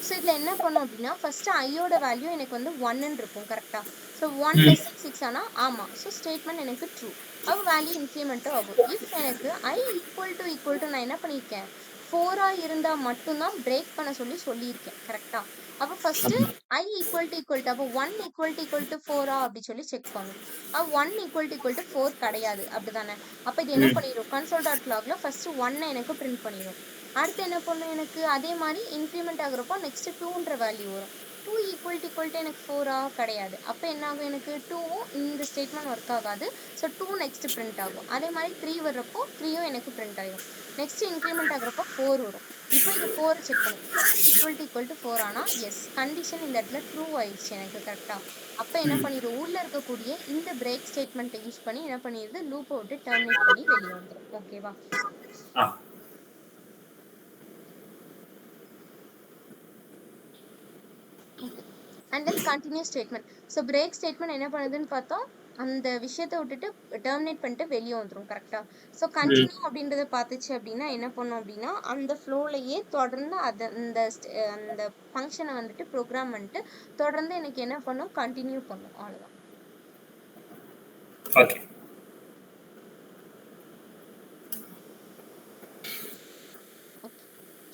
ஸோ இதில் என்ன பண்ணும் அப்படின்னா ஃபர்ஸ்ட் ஐயோட வேல்யூ எனக்கு வந்து 1ன்னு இருக்கும், கரெக்டா? ஸோ 1 less than 6 ஆனால் ஆமாம். ஸோ ஸ்டேட்மெண்ட் எனக்கு ட்ரூ. அப்போ வேல்யூ இன்க்ரிமெண்ட்டும் ஆகும். இஃப் எனக்கு I ஈக்குவல் டு நான் என்ன பண்ணியிருக்கேன், 4 இருந்தால் மட்டும்தான் பிரேக் பண்ண சொல்லியிருக்கேன், கரெக்டா? அப்போ ஃபர்ஸ்ட் I ஈக்குவல் டு அப்போ 1 ஈக்குவல் டு 4 அப்படி சொல்லி செக் பண்ணும். அப்போ 1 ஈக்குவல் டு 4 கிடையாது, அப்படிதானே? அப்போ இது என்ன பண்ணிடும், கன்சோல் டாட் லாக்ல ஃபர்ஸ்ட் 1 எனக்கு பிரிண்ட் பண்ணிடும். அடுத்து என்ன பண்ணும், எனக்கு அதே மாதிரி இன்க்ரிமெண்ட் ஆகுறப்போ நெக்ஸ்ட் 2ன்ற வேல்யூ வரும். 2 ஈக்குவல் டு எனக்கு 4 கிடையாது. அப்போ என்ன ஆகும், எனக்கு 2வும் இந்த ஸ்டேட்மெண்ட் ஒர்க் ஆகாது. ஸோ 2 நெக்ஸ்ட் பிரிண்ட் ஆகும். அதே மாதிரி 3 வர்றப்போ 3யும் எனக்கு பிரிண்ட் ஆகும். நெக்ஸ்ட் இன்க்ரிமெண்ட் ஆகுறப்போ 4 வரும். இப்போ இது 4 செக் பண்ணும். 4 ஈக்குவல் டு 4 ஆனால் எஸ், கண்டிஷன் இந்த இடத்துல ட்ரூ ஆயிடுச்சு எனக்கு, கரெக்டா? அப்போ என்ன பண்ணிடும், உள்ள இருக்கக்கூடிய இந்த பிரேக் ஸ்டேட்மெண்ட்டை யூஸ் பண்ணி என்ன பண்ணிடுது, லூப்பை விட்டு டெர்மினேட் பண்ணி வெளியே வந்துடும். ஓகேவா? And then continue statement. So break statement என்ன பண்ணுதுன்னு பார்த்தோம், அந்த விஷயத்தை விட்டுட்டு டெர்மினேட் பண்ணிட்டு வெளியே வந்துடும், கரெக்டா? ஸோ கண்டினியூ அப்படின்றத பார்த்துச்சு அப்படின்னா என்ன பண்ணும் அப்படின்னா அந்த ஃப்ளோலையே தொடர்ந்து அந்த ஃபங்க்ஷனை வந்துட்டு ப்ரோக்ராம் பண்ணிட்டு தொடர்ந்து எனக்கு என்ன பண்ணும், கண்டினியூ பண்ணும், அவ்வளோதான். ஓகே.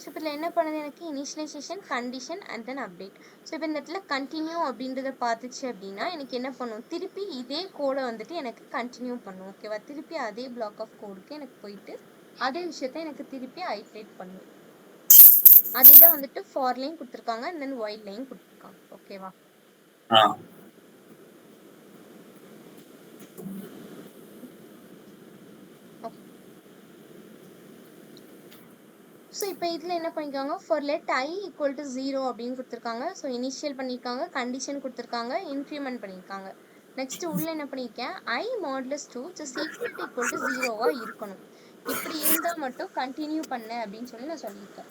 ஸோ இப்போ இதில் என்ன பண்ணுது, எனக்கு initialization, condition and then update. So இப்போ இந்த இடத்துல கண்டினியூ அப்படின்றத பார்த்துச்சு அப்படின்னா எனக்கு என்ன பண்ணும், திருப்பி இதே கோடை வந்துட்டு எனக்கு கண்டினியூ பண்ணும், ஓகேவா? திருப்பி அதே பிளாக் ஆஃப் கோடுக்கு எனக்கு போயிட்டு அதே விஷயத்த எனக்கு திருப்பி ஐட்ரேட் பண்ணும். அதே தான் வந்துட்டு ஃபார் லைன் கொடுத்துருக்காங்க அண்ட் தென் ஒயில் லைன் கொடுத்துருக்காங்க, ஓகேவா? ஸோ இப்போ இதில் என்ன பண்ணியிருக்காங்க, for let I equal to 0 அப்படின்னு கொடுத்துருக்காங்க. ஸோ இனிஷியல் பண்ணியிருக்காங்க, கண்டிஷன் கொடுத்துருக்காங்க, இன்க்ரிமெண்ட் பண்ணியிருக்காங்க. நெக்ஸ்ட் உள்ள என்ன பண்ணியிருக்கேன், I மாடுலஸ் 2 ஈக்குவல் டு 0 இருக்கணும். இப்படி இருந்தால் மட்டும் கண்டினியூ பண்ண அப்படின்னு சொல்லி நான் சொல்லியிருக்கேன்.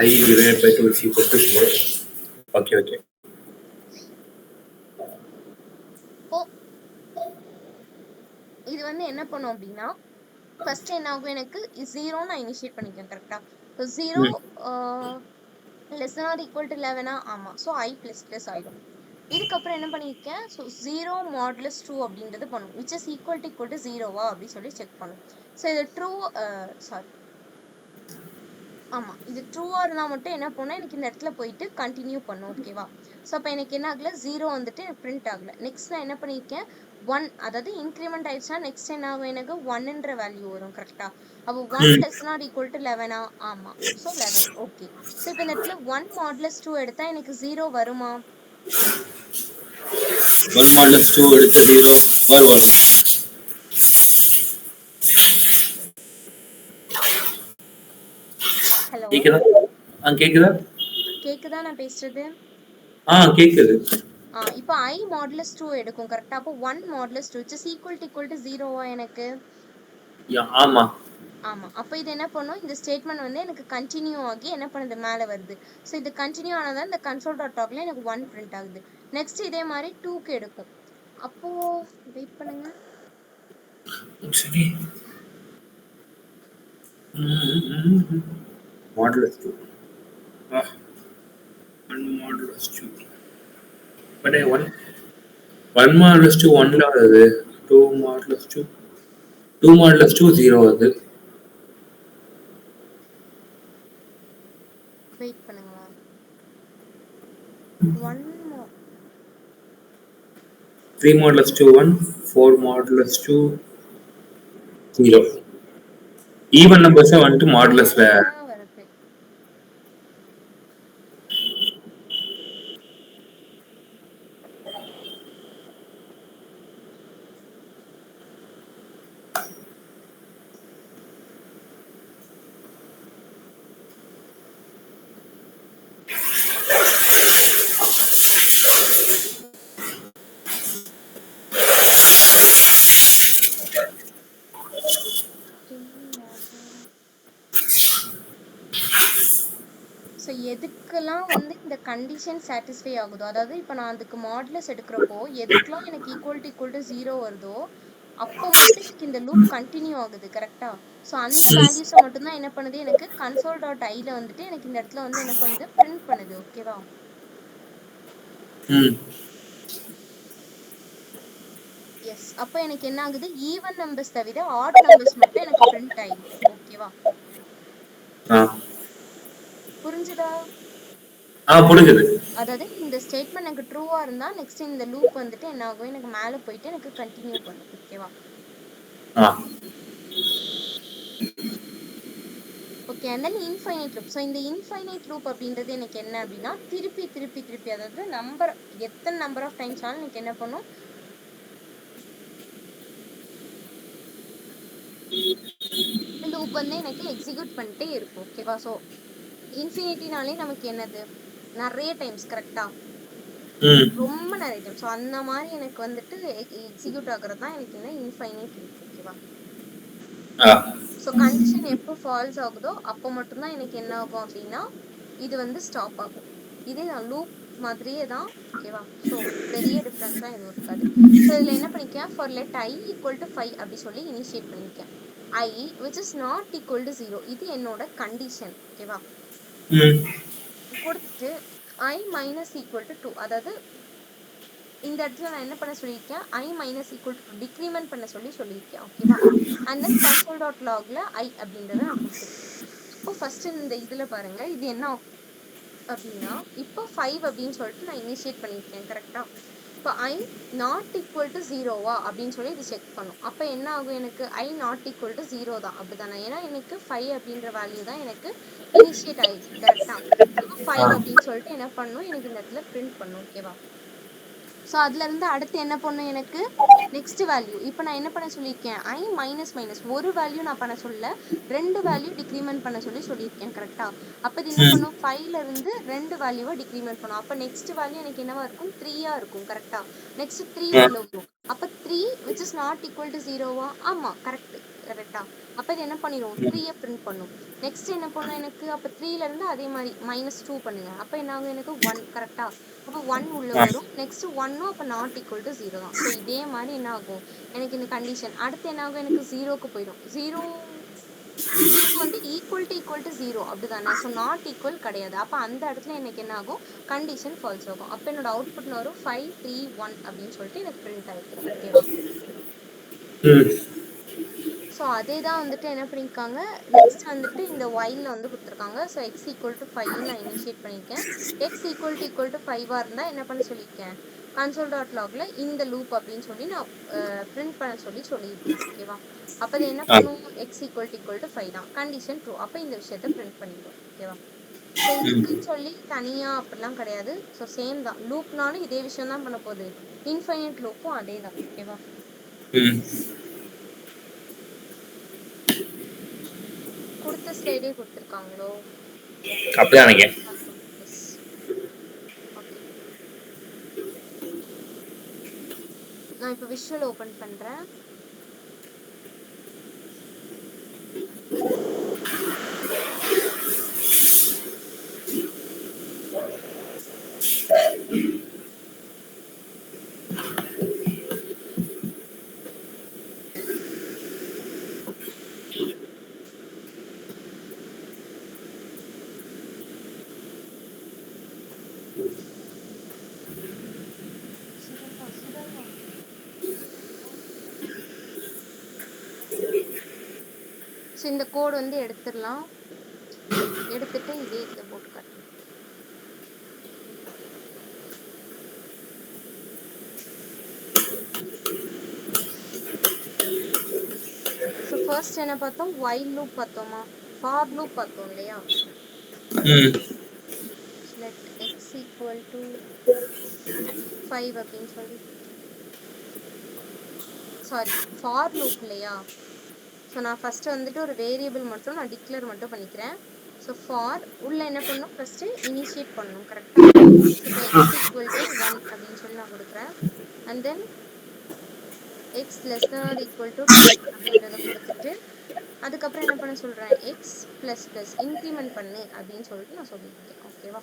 I divided by 2 is equal to 4. Okay, okay. இது வந்து என்ன பண்ணும் அப்படின்னா ஃபர்ஸ்ட் என்ன ஆகும், எனக்கு 0 நான் இனிஷியேட் பண்ணிக்கிறேன், கரெக்டா? So 0 less or equal to 11 ஆமாம். ஸோ I ++ ஆகிடும். இதுக்கப்புறம் என்ன பண்ணியிருக்கேன், ஸோ 0 மாடுலஸ் 2 அப்படின்றது பண்ணும், விச் இஸ் ஈக்குவல் டு 0 அப்படின்னு சொல்லி செக் பண்ணும். ஸோ இது ட்ரூ, ஆமாம், இது ட்ரூவாக இருந்தால் மட்டும் என்ன பண்ணால் எனக்கு இந்த இடத்துல போயிட்டு கண்டினியூ பண்ணும், ஓகேவா? ஸோ அப்போ எனக்கு என்ன ஆகலை, 0 வந்துட்டு பிரிண்ட் ஆகலை. நெக்ஸ்ட் நான் என்ன பண்ணியிருக்கேன், 1 அதாவது இன்க்ரிமெண்ட் ஆயிடுச்சுன்னா நெக்ஸ்ட் என்ன ஆகும், எனக்கு 1ன்ற வேல்யூ வரும், கரெக்டா? அப்போ 1 லெஸ் நாட் ஈக்குவல் டு 11 ஆமாம். So 11, okay. ஸோ இப்போ இந்த இடத்துல 1 மாடுலஸ் 2 எடுத்தால் எனக்கு 0 வருமா? 1 மாடுலஸ் 2 எடுத்த 0 வரும். ஹலோ, கேக்குதா? கேக்குதா நான் பேசுறது? கேக்குது. இப்போ I மாடுலஸ் 2 எடுக்கும், கரெக்டா? அப்போ 1 மாடுலஸ் 2 இஸ் ஈக்குவல் டு 0 எனக்கு? ஆமா ஆமா. அப்போ இது என்ன பண்ணும், இந்த ஸ்டேட்மெண்ட் வந்து எனக்கு கண்டினியூ ஆகி என்ன பண்ணுது, மேலே வருது. ஸோ இது கண்டினியூ ஆனதான் இந்த கன்சோல் டாட் லாக்ல எனக்கு 1 பிரிண்ட் ஆகுது. நெக்ஸ்ட் இதே மாதிரி 2க்கு எடுக்கும். அப்போ வெயிட் பண்ணுங்க, சரி. மாடுலஸ் 2 1 மாடுலஸ் 2 பட் 1 மாடுலஸ் 2 1 ல வருது. 2 மாடுலஸ் 2 0 வருது. வெயிட் பண்ணுங்க. 3 modulus 2 1, 4 modulus 2 0. Even numbers வந்துட்டு மாடுலஸ்ல எதுக்கெல்லாம் வந்து இந்த கண்டிஷன் சாட்டிஸ்ஃபை ஆகுதோ, அதாவது இப்ப நான் அதுக்கு மாடுலஸ் எடுக்கிறப்போ எதுக்கெல்லாம் எனக்கு ஈக்குவல் டு 0 வருதோ அப்போ மட்டும் எனக்கு இந்த லூப் கண்டினியூ ஆகுது. கரெக்டா? ஸோ அந்த வேல்யூஸை மட்டும் தான் என்ன பண்ணுது, எனக்கு கன்சோல் டாட் ஐல வந்துட்டு எனக்கு இந்த இடத்துல வந்து என்ன பண்ணுது, பிரிண்ட் பண்ணுது. ஓகேவா? எஸ். அப்போ எனக்கு என்ன ஆகுது, ஈவன் நம்பர்ஸ் தவிர ஆட் நம்பர்ஸ் மட்டும் எனக்கு பிரிண்ட் ஆயிடுது. ஓகேவா? புரிஞ்சுதா? புரிஞ்சுது. அதாவது இந்த ஸ்டேட்மெண்ட் எனக்கு ட்ரூவா இருந்தா நெக்ஸ்ட் இந்த லூப் வந்துட்டு என்ன ஆகும், எனக்கு மேல போயிட்டு எனக்கு கண்டினியூ பண்ணும். ஓகேவா? Okay. And then infinite loop. So இந்த இன்ஃபைனைட் லூப் அப்படின்றது எனக்கு என்ன அப்படின்னா, திருப்பி திருப்பி திருப்பி, அதாவது நம்பர் எத்தனை நம்பர் ஆஃப் டைம்ஸ் ஆனாலும் எனக்கு என்ன பண்ணும், லூப் வந்து எனக்கு எக்ஸிக்யூட் பண்ணிட்டே இருக்கும். ஓகேவா? ஸோ இன்ஃபினிட்டினாலே நமக்கு என்னது, நிறைய டைம்ஸ். கரெக்டா? ரொம்ப நிறைய டைம். ஸோ அந்த மாதிரி எனக்கு வந்துட்டு எக்ஸிக்யூட் ஆகுறது தான் எனக்கு என்ன, இன்ஃபைனைட் லூப். ஓகேவா? ஸோ கண்டிஷன் எப்போ ஃபால்ஸ் ஆகுதோ அப்போ மட்டும்தான் எனக்கு என்ன ஆகும் அப்படின்னா இது வந்து ஸ்டாப் ஆகும். இதே நான் லூப் மாதிரியே தான். ஓகேவா? ஸோ பெரிய டிஃப்ரென்ஸாக எதுவும் இருக்காது. ஸோ இதில் என்ன பண்ணிக்கேன், for let i equal to 5 அப்படி சொல்லி இனிஷியேட் பண்ணியிருக்கேன். i which is not equal to 0 இது என்னோட கண்டிஷன். ஓகேவா? கொடுத்துட்டு i minus equal to 2, அதாவது இந்த இடத்துல நான் என்ன பண்ண சொல்லியிருக்கேன், i minus equal to decrement பண்ண சொல்லியிருக்கேன். ஓகேவா? And then console dot logல i அப்படின்றத நான் கொடுத்துருக்கேன். இப்போ ஃபர்ஸ்ட் இந்த இதுல பாருங்க, இது என்ன அப்படின்னா இப்போ 5 அப்படின்னு சொல்லிட்டு நான் இனிஷியேட் பண்ணியிருக்கேன். கரெக்டா? இப்போ i நாட் ஈக்குவல் டு 0வா அப்படின்னு சொல்லி இது செக் பண்ணும். அப்போ என்ன ஆகும், எனக்கு i நாட் ஈக்குவல் டு 0 தான். அப்படிதானே? ஏன்னா எனக்கு 5 அப்படின்ற வேல்யூ தான் எனக்கு இனிஷியேட் ஆயிடுச்சு. கரெக்டா? அப்போ 5 அப்படின்னு சொல்லிட்டு என்ன பண்ணும், எனக்கு இந்த இடத்துல பிரிண்ட் பண்ணும். ஓகேவா? ஸோ அதுல இருந்து அடுத்து என்ன பண்ணும், எனக்கு நெக்ஸ்ட் வேல்யூ. இப்போ நான் என்ன பண்ண சொல்லியிருக்கேன், i மைனஸ் மைனஸ் ஒரு வேல்யூ நான் பண்ண சொல்ல, 2 வேல்யூ டிக்ரிமெண்ட் பண்ண சொல்லியிருக்கேன். கரெக்டா? அப்போ இது என்ன பண்ணும், 5ல இருந்து 2 வேல்யூவை டிக்ரிமெண்ட் பண்ணும். அப்போ நெக்ஸ்ட் வேல்யூ எனக்கு என்னவா இருக்கும், 3ஆ இருக்கும். கரெக்டா? நெக்ஸ்ட் 3 உள்ள வரும். அப்போ 3 which is not equal to 0வா? ஆமா, கரெக்ட். கரெக்டா? அப்போ இது என்ன பண்ணிடும், 3யை பிரிண்ட் பண்ணும். நெக்ஸ்ட் என்ன பண்ணும் எனக்கு, அப்போ 3ல இருந்து அதே மாதிரி -2 பண்ணுங்க. அப்போ என்ன ஆகும், எனக்கு 1. கரெக்டா? அப்போ 1 உள்ள வரும். நெக்ஸ்ட் 1ம் அப்போ நாட் ஈக்குவல் டு 0 தான். ஸோ இதே மாதிரி என்ன ஆகும், எனக்கு இந்த கண்டிஷன் அடுத்து என்ன ஆகும், எனக்கு 0க்கு போயிடும். 0 இதுக்கு வந்து ஈக்குவல் டு 0 அப்படிதானே? ஸோ நாட் ஈக்குவல் கிடையாது. அப்போ அந்த இடத்துல எனக்கு என்ன ஆகும், கண்டிஷன் ஃபால்ஸ் ஆகும். அப்போ என்னோட அவுட்புட்ல வரும் 5 3 1 அப்படின்னு சொல்லிட்டு எனக்கு பிரிண்ட் ஆயிருக்கு. ஓகேவா? ஸோ அதே தான் வந்துட்டு என்ன பண்ணியிருக்காங்க, நெக்ஸ்ட் வந்துட்டு இந்த whileல வந்து கொடுத்துருக்காங்க. ஸோ x ஈக்குவல் டு 5 நான் இனிஷியேட் பண்ணியிருக்கேன். x ஈக்குவல் டு 5ஆக இருந்தால் என்ன பண்ண சொல்லியிருக்கேன், console டாட் லாக்ல இந்த லூப் அப்படின்னு சொல்லி நான் பிரிண்ட் பண்ண சொல்லியிருக்கேன். ஓகேவா? அப்போ அது என்ன பண்ணும், x ஈக்குவல் டு 5 தான். Condition true. அப்போ இந்த விஷயத்தை பிரிண்ட் பண்ணிடும். ஓகேவா? ஸோ இதுக்குன்னு சொல்லி தனியாக அப்படிலாம் கிடையாது. ஸோ சேம் தான். லூப்னாலும் இதே விஷயம் தான் பண்ண போகுது, இன்ஃபைனைட் லூப்பும் அதே தான். ஓகேவா? கொடுத்த ஸ்லைடே கொடுத்துருக்காங்களோ? அப்படிதான் நினைக்கிறேன். நான் இப்போ விஷுவல் ஓபன் பண்றேன். ஸோ இந்த கோட் வந்து எடுத்துடலாம். எடுத்துட்டு இதே இதில் போட்டு காட்டுறேன். ஸோ ஃபர்ஸ்ட் என்ன பார்த்தோம், while loop பார்த்தோமா, for loop பார்த்தோம் இல்லையா? let x equal to 5 அப்படின்னு சொல்லி, சாரி for loop இல்லையா? ஸோ நான் ஃபர்ஸ்ட் வந்துட்டு ஒரு வேரியபிள் மட்டும் நான் டிக்ளேர் மட்டும் பண்ணிக்கிறேன். ஸோ ஃபார் உள்ள என்ன பண்ணணும், ஃபர்ஸ்ட் இனிஷியேட் பண்ணணும். கரெக்டாக? இப்போ x ஈக்குவல் டு 1 அப்படின்னு சொல்லி நான் கொடுக்குறேன். And then x less than or equal to 10 அப்படின்றத கொடுத்துட்டு அதுக்கப்புறம் என்ன பண்ண சொல்றேன், எக்ஸ் பிளஸ் பிளஸ் இன்க்ரிமெண்ட் பண்ணு அப்படின்னு சொல்லிட்டு நான் சொல்லியிருக்கேன். ஓகேவா?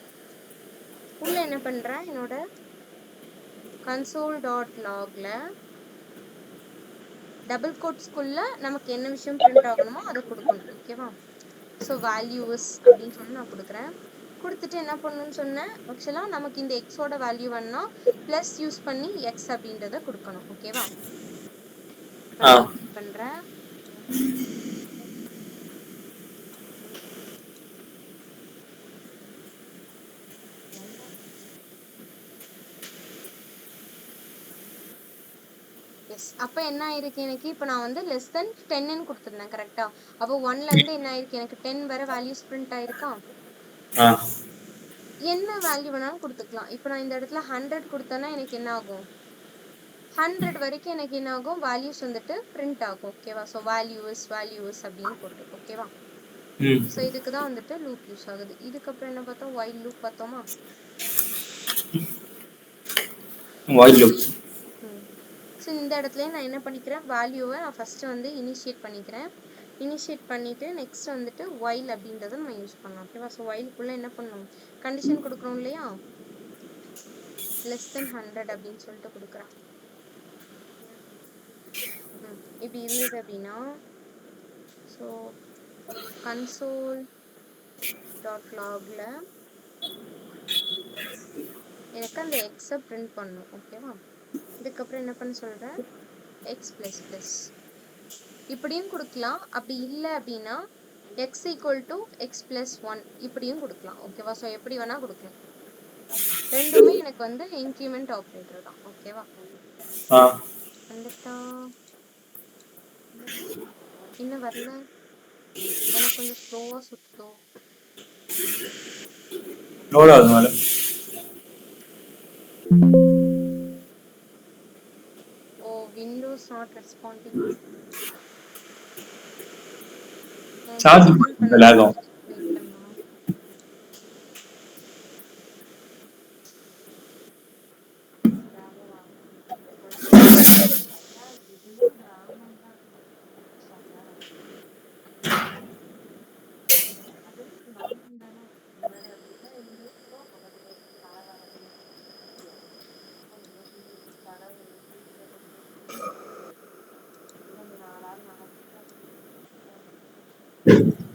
உள்ள என்ன பண்றேன், என்னோட console.logல டபுள் கோட்ஸ்குள்ள நமக்கு என்ன விஷயம் பிரிண்ட் ஆகணுமோ அதை கொடுக்கணும். ஓகேவா? ஸோ வேல்யூஸ் அப்படின்னு சொல்லி நான் கொடுக்குறேன். கொடுத்துட்டு என்ன பண்ணணும்னு சொன்னேன், ஆக்சுவலா நமக்கு இந்த எக்ஸோட வேல்யூ வேணும்னா பிளஸ் யூஸ் பண்ணி எக்ஸ் அப்படின்றத கொடுக்கணும். ஓகேவா? இப்போ நான் காப்பி பண்றேன். எஸ், அப்போ என்ன ஆயிருக்கு எனக்கு, இப்போ நான் வந்து லெஸ் தென் 10ன்னு கொடுத்துருந்தேன் கரெக்டா? அப்போ 1ல இருந்து என்ன ஆயிருக்கு, எனக்கு 10 வரை வேல்யூஸ் பிரிண்ட் ஆயிருக்கா? என்ன வேல்யூ வேணாலும் கொடுத்துக்கலாம். இப்போ நான் இந்த இடத்துல 100 கொடுத்தேன்னா எனக்கு என்ன ஆகும், 100 வரைக்கும் எனக்கு என்ன ஆகும், வேல்யூஸ் வந்துட்டு பிரிண்ட் ஆகும். ஓகேவா? ஸோ வேல்யூஸ் அப்படின்னு போட்டு. ஓகேவா? ஸோ இதுக்கு தான் வந்துட்டு லூப் யூஸ் ஆகுது. இதுக்கப்புறம் என்ன பார்த்தோம், வைல் லூப் பார்த்தோமா? While loop. ஸோ இந்த இடத்துல நான் என்ன பண்ணிக்கிறேன், வேல்யூவை நான் ஃபர்ஸ்ட் வந்து இனிஷியேட் பண்ணிக்கிறேன். இனிஷியேட் பண்ணிட்டு நெக்ஸ்ட் வந்துட்டு வைல் அப்படின்றத நம்ம யூஸ் பண்ணலாம். ஓகேவா? ஸோ வைலுக்குள்ள என்ன பண்ணணும், கண்டிஷன் கொடுக்குறோம் இல்லையா, லெஸ் தென் 100 அப்படின்னு சொல்லிட்டு கொடுக்குறேன். இப்படி இருந்தது அப்படின்னா, ஸோ console.logல எனக்கு அந்த எக்ஸை பிரிண்ட் பண்ணணும். ஓகேவா? இதுக்கப்புறம் என்ன பண்ண சொல்றேன், எக்ஸ் பிளஸ் பிளஸ் இப்படியும் கொடுக்கலாம். அப்படி இல்லை அப்படின்னா X equal to X plus 1 இப்படியும் கொடுக்கலாம். ஓகேவா? ஸோ எப்படி வேணா கொடுக்கலாம். ரெண்டுமே எனக்கு வந்து இன்க்ரிமெண்ட் ஆப்ரேட்டர் தான். ஓகேவா? வந்துட்டா இன்னும் வரல, எனக்கு கொஞ்சம் ஸ்லோவா சுத்துதோ. லோட் ஆகுது மேல. Oh, Windows not responding. Charge லாகும்.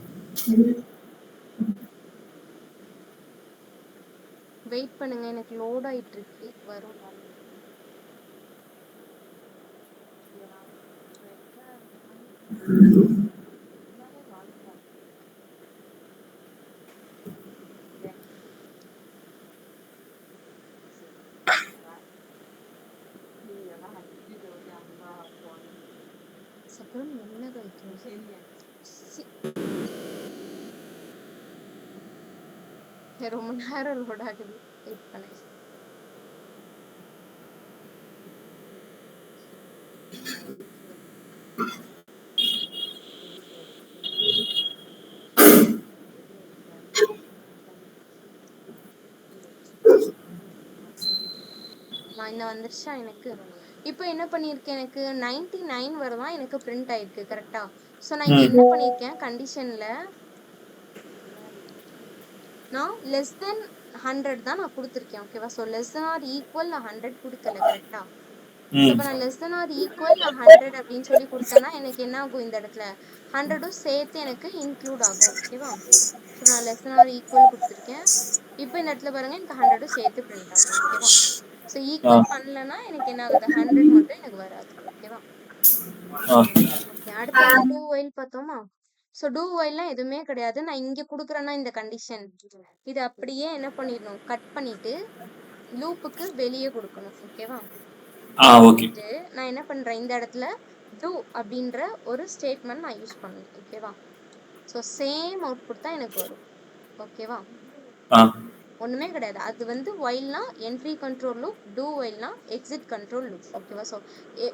வெயிட் பண்ணலாம். வெயிட் பண்ணுங்க, எனக்கு லோட் ஆயிட்டு இருக்கு, வரும். சக்கரம் என்ன வைக்கணும், ரொம்ப நேரம் லோட் ஆகுது, வெயிட் பண்ணு. இந்த வந்துருச்சா எனக்கு? இப்போ என்ன பண்ணிருக்கேன், எனக்கு 99 வரதான் எனக்கு பிரிண்ட் ஆயிருக்கு கரெக்டா? ஸோ நான் இங்க என்ன பண்ணிருக்கேன், கண்டிஷன்ல நான் லெஸ் தென் 100 தான் நான் கொடுத்துருக்கேன். ஓகேவா? So less than or equal நான் 100 கொடுக்கல கரெக்டா? ஸோ இப்போ நான் லெஸ் தென் ஆர் ஈக்குவல் நான் 100 அப்படின்னு சொல்லி கொடுத்தேன்னா எனக்கு என்ன ஆகும், இந்த இடத்துல 100ம் சேர்த்து எனக்கு இன்க்ளூட் ஆகும். ஓகேவா? ஸோ நான் லெஸ் தென் ஆர் ஈக்குவல் கொடுத்துருக்கேன். இப்போ இந்த இடத்துல பாருங்க, எனக்கு 100ம் சேர்த்து பிரிண்ட் ஆகும். ஓகேவா? ஸோ ஈக்குவல் பண்ணலன்னா எனக்கு என்ன ஆகுது, 100 மட்டும் எனக்கு வராது. ஓகேவா? ஓகே, அடுத்து வந்து டூ வைல் பார்த்தோமா? ஸோ டூ வைல்லாம் எதுவுமே கிடையாது. நான் இங்க கொடுக்குறேன்னா இந்த கண்டிஷன் இது அப்படியே என்ன பண்ணிடணும், கட் பண்ணிட்டு லூப்புக்கு வெளியே கொடுக்கணும். ஓகேவா? கொடுத்துட்டு நான் என்ன பண்றேன், இந்த இடத்துல டூ அப்படின்ற ஒரு ஸ்டேட்மெண்ட் நான் யூஸ் பண்ணுவேன். ஓகேவா? ஸோ சேம் அவுட்புட் தான் எனக்கு வரும். ஓகேவா? ஒண்ணுமே கிடையாது. அது வந்து வைல்னா என்ட்ரி கண்ட்ரோல் லூப், டூ வைல்னா எக்ஸிட் கண்ட்ரோல் லூப். ஓகேவா? ஸோ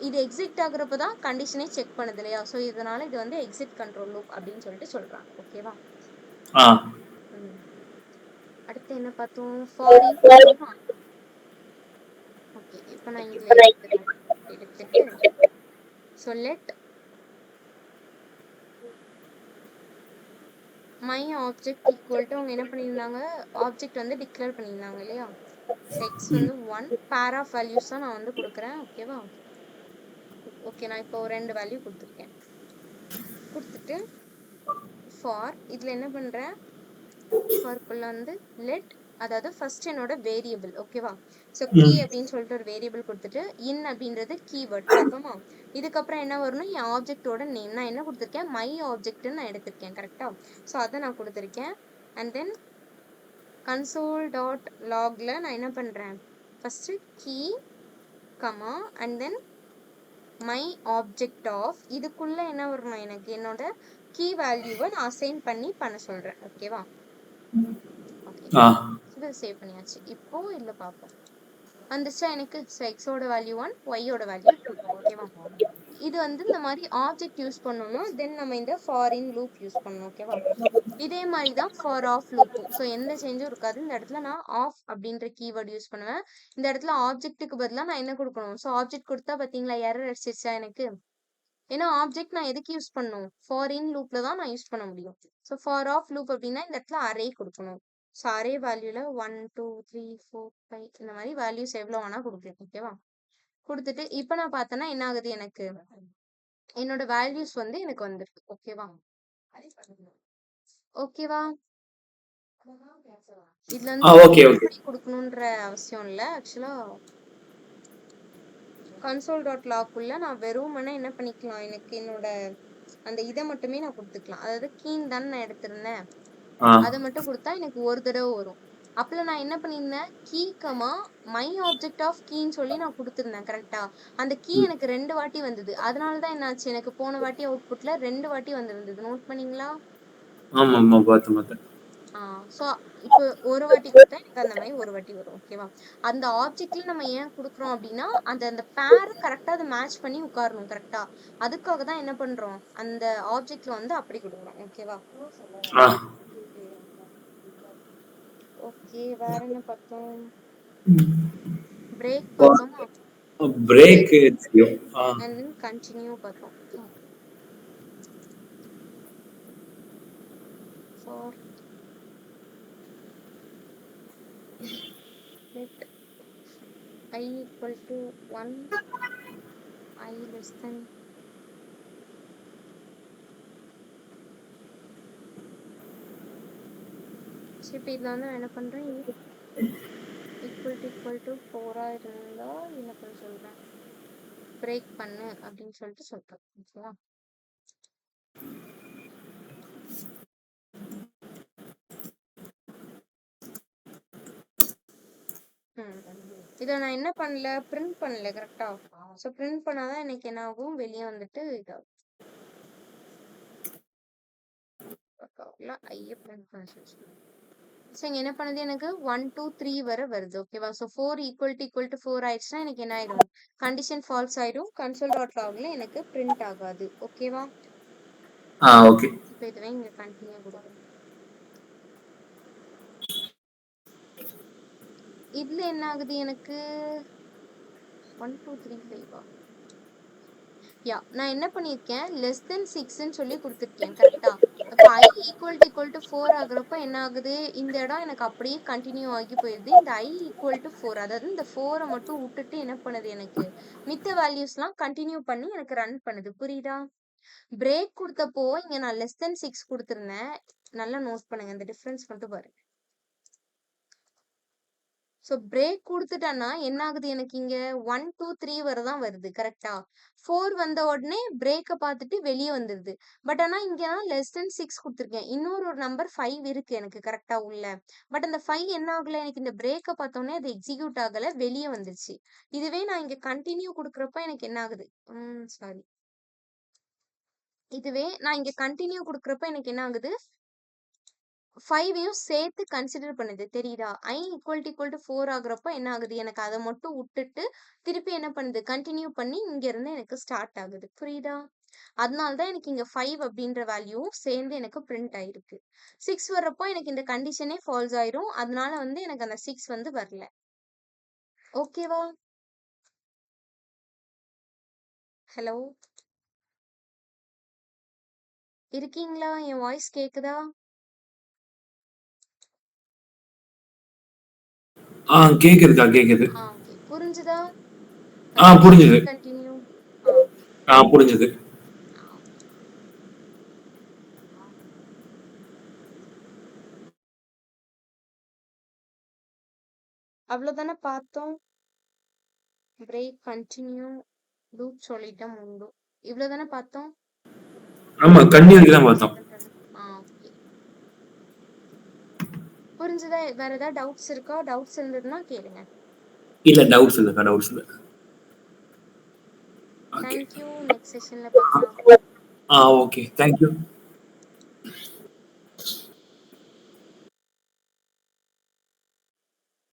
இது எக்ஸிட் ஆகுறப்ப தான் கண்டிஷனே செக் பண்ணுது இல்லையா? ஸோ இதனால இது வந்து எக்ஸிட் கண்ட்ரோல் லூப் அப்படின்னு சொல்லிட்டு சொல்றாங்க. ஓகேவா? அடுத்து என்ன பார்த்தோம், ஃபார் ஈச் பார்த்தோமா? ஓகே, இப்போ நான் இதுல எடுத்துட்டு so let my object equal to அவங்க என்ன பண்ணியிருந்தாங்க, ஆப்ஜெக்ட் வந்து டிக்ளேர் பண்ணியிருந்தாங்க இல்லையா? எக்ஸ் வந்து 1 பேர் ஆஃப் வேல்யூஸ் தான் நான் வந்து கொடுக்குறேன். ஓகேவா? ஓகே, நான் இப்போ 2 வேல்யூ கொடுத்துருக்கேன். கொடுத்துட்டு ஃபார் இதில் என்ன பண்ணுறேன், ஃபார்க்குள்ள வந்து லெட், அதாவது ஃபர்ஸ்ட் என்னோட வேரியபிள். ஓகேவா? ஸோ கீ அப்படின்னு சொல்லிட்டு ஒரு வேரியபிள் கொடுத்துட்டு இன் அப்படின்றது கீவேர்ட் பார்ப்போமா? இதுக்கப்புறம் என்ன வரணும், என் ஆப்ஜெக்டோட நேம். நான் என்ன கொடுத்துருக்கேன், மை ஆப்ஜெக்ட்னு நான் எடுத்திருக்கேன். கரெக்டா? ஸோ அதை நான் கொடுத்துருக்கேன். அண்ட் தென் கன்சோல் டாட் லாக்ல நான் என்ன பண்றேன், first key comma and then my object of, இதுக்குள்ள என்ன வரணும், எனக்கு என்னோட கீ வேல்யூவை நான் அசைன் பண்ண சொல்றேன். ஓகேவா? ஓகே, இதை சேவ் பண்ணியாச்சு. இப்போ இல்ல பார்ப்போம் வந்துச்சா எனக்கு. ஸோ எக்ஸோட வேல்யூ 1, ஒய்யோட வேல்யூ 2. ஓகேவா? இது வந்து இந்த மாதிரி ஆப்ஜெக்ட் யூஸ் பண்ணணும். தென் நம்ம இந்த ஃபாரின் லூப் யூஸ் பண்ணணும். ஓகேவா? இதே மாதிரி தான் ஃபார் ஆஃப் லூப்பும். ஸோ எந்த சேஞ்சும் இருக்காது. இந்த இடத்துல நான் ஆஃப் அப்படின்ற கீவேர்ட் யூஸ் பண்ணுவேன். இந்த இடத்துல ஆப்ஜெக்ட்டுக்கு பதிலாக நான் என்ன கொடுக்கணும், ஸோ ஆப்ஜெக்ட் கொடுத்தா பார்த்தீங்களா எரர் அடிச்சிருச்சா எனக்கு. ஏன்னா ஆப்ஜெக்ட் நான் எதுக்கு யூஸ் பண்ணணும், ஃபாரின் லூப்ல தான் நான் யூஸ் பண்ண முடியும். ஸோ ஃபார் ஆஃப் லூப் அப்படின்னா இந்த இடத்துல அரே கொடுக்கணும். ஸோ அரே வேல்யூல 1 2 3 4 5 இந்த மாதிரி வேல்யூஸ் எவ்வளோ வேணா கொடுக்கலாம். ஓகேவா? கொடுத்துட்டு இப்போ நான் பார்த்தேன்னா என்ன ஆகுது, எனக்கு என்னோட வேல்யூஸ் வந்து எனக்கு வந்துருக்கு. ஓகேவா? ஓகேவா? இதுல வந்து கொடுக்கணும்ன்ற அவசியம் இல்ல. ஆக்சுவலா கன்சோல் டாட் லாக்குள்ள நான் வெறுமனே என்ன பண்ணிக்கலாம், எனக்கு என்னோட அந்த இதை மட்டுமே நான் கொடுத்துக்கலாம். அதாவது கீன் தானே நான் எடுத்திருந்தேன், அதை மட்டும் கொடுத்தா எனக்கு ஒரு தடவை வரும். அப்பல நான் என்ன பண்ணியிருந்தேன், key comma my object of கீன்னு சொல்லி நான் கொடுத்துருந்தேன். கரெக்டா? அந்த கீ எனக்கு 2 வாட்டி வந்தது. அதனாலதான் என்னாச்சு, எனக்கு போன வாட்டி அவுட்புட்ல 2 வாட்டி வந்திருந்தது. நோட் பண்ணீங்களா? ஆமா பார்த்தேன். ஸோ இப்போ ஒரு வாட்டி கொடுத்தா எனக்கு அந்த மாதிரி ஒரு வாட்டி வரும். ஓகேவா? அந்த ஆப்ஜெக்ட்ல நம்ம ஏன் கொடுக்குறோம் அப்படின்னா அந்த அந்த பேர் கரெக்டா அதை மேட்ச் பண்ணி உட்காரணும். கரெக்டா? அதுக்காக தான் என்ன பண்றோம், அந்த ஆப்ஜெக்ட்ல வந்து அப்படி கொடுக்குறோம். ஓகேவா? ஓகே, வேற என்ன பார்த்தோம், பிரேக் பார்த்தோமா? பிரேக் தெரியும். அண்ட் தென் கண்டினியூ பார்த்தோம். For let I equal to 1, I less than இப்போ இதில் வந்து நான் என்ன பண்ணுறேன், ஈக்குவல் டு 4 இருந்தா என்ன பண்ண சொல்கிறேன், பிரேக் பண்ணு அப்படின்னு சொல்லிட்டு சொல்கிறேன். ஓகேவா? இதை நான் என்ன பண்ணல, பிரிண்ட் பண்ணல. கரெக்டா? ஸோ பிரிண்ட் பண்ணாதான் எனக்கு என்ன ஆகும், வெளியே வந்துட்டு இதாகும். ஐய பிரிண்ட் பண்ண சொல்லி ஸோ இங்க என்ன பண்ணுது, எனக்கு 1 2 3 வரை வருது. ஓகேவா? ஸோ 4 ஈக்குவல் டு 4 ஆயிடுச்சுன்னா எனக்கு என்ன ஆயிடும், கண்டிஷன் ஃபால்ஸ் ஆயிடும். கன்சோல் டாட் லாக்ல எனக்கு பிரிண்ட் ஆகாது. ஓகேவா? ஓகே. இப்போ இதுவே இங்க கண்டினியூ கொடுக்கும். இதுல என்ன ஆகுது, எனக்கு 1 2 3 5 யா நான் என்ன பண்ணிருக்கேன், லெஸ் தென் 6ன்னு சொல்லி கொடுத்துருக்கேன். கரெக்டா? அப்ப I ஈக்குவல் டு 4 ஆகுறப்ப என்ன ஆகுது, இந்த இடம் எனக்கு அப்படியே கண்டினியூ ஆகி போயிருது. இந்த I ஈக்குவல் டு 4, அதாவது இந்த 4 மட்டும் விட்டுட்டு என்ன பண்ணுது, எனக்கு மித்த வேல்யூஸ்லாம் கண்டினியூ பண்ணி எனக்கு ரன் பண்ணுது. புரியுதா? பிரேக் கொடுத்தப்போ இங்க நான் லெஸ் தென் 6 கொடுத்துருந்தேன். நல்லா நோட் பண்ணுங்க, இந்த டிஃபரன்ஸ் மட்டும் பாருங்க. ஸோ பிரேக் கொடுத்துட்டேன்னா என்ன ஆகுது, எனக்கு இங்க 1 2 3 வரை தான் வருது. கரெக்டா? 4 வந்த உடனே பிரேக்கை பார்த்துட்டு வெளியே வந்துருது. பட் ஆனா இங்க நான் லெஸ் தென் 6 கொடுத்துருக்கேன். இன்னொரு ஒரு நம்பர் 5 இருக்கு எனக்கு கரெக்டா உள்ள. பட் அந்த 5 என்ன ஆகல, எனக்கு இந்த பிரேக்கை பார்த்தோன்னே அது எக்ஸிக்யூட் ஆகல, வெளியே வந்துருச்சு. இதுவே நான் இங்க கண்டினியூ கொடுக்குறப்ப எனக்கு என்ன ஆகுது, சாரி, இதுவே நான் இங்க கண்டினியூ கொடுக்குறப்ப எனக்கு என்ன ஆகுது, 5யும் சேர்த்து கன்சிடர் பண்ணுது. தெரியுதா? I ஈக்குவல் டு 4 ஆகுறப்ப என்ன ஆகுது, எனக்கு அதை மட்டும் விட்டுட்டு திருப்பி என்ன பண்ணுது, கண்டினியூ பண்ணி இங்க இருந்து எனக்கு ஸ்டார்ட் ஆகுது. புரியுதா? அதனாலதான் எனக்கு இங்க 5 அப்படின்ற வேல்யூ சேர்ந்து எனக்கு பிரிண்ட் ஆயிருக்கு. 6 வர்றப்போ எனக்கு இந்த கண்டிஷனே ஃபால்ஸ் ஆயிரும். அதனால வந்து எனக்கு அந்த 6 வந்து வரல. ஓகேவா? ஹலோ, இருக்கீங்களா? என் வாய்ஸ் கேக்குதா? கேக்குதுக்கா கேக்குது. ஓகே. புரிஞ்சுதா? புரிஞ்சுது. கண்டினியூ. புரிஞ்சுது. அவ்வளவுதானே பார்த்தோம். பிரேக், கண்டினியூ, லூப் சொல்லிட்டோம் உண்டு. இவ்வளவுதானே பார்த்தோம். ஆமா, கண்டினியூ தான் பார்த்தோம். ஓகே. புரிஞ்சுதா? வேற ஏதாவது டவுட்ஸ் இருக்கா? டவுட்ஸ் இருந்ததுன்னா கேளுங்க. இல்ல, டவுட்ஸ் இல்லக்கா, டவுட்ஸ் இல்ல. ஓகே. தேங்க்யூ. நெக்ஸ்ட் செஷன்ல பார்க்கலாம். ஓகே. தேங்க்யூ.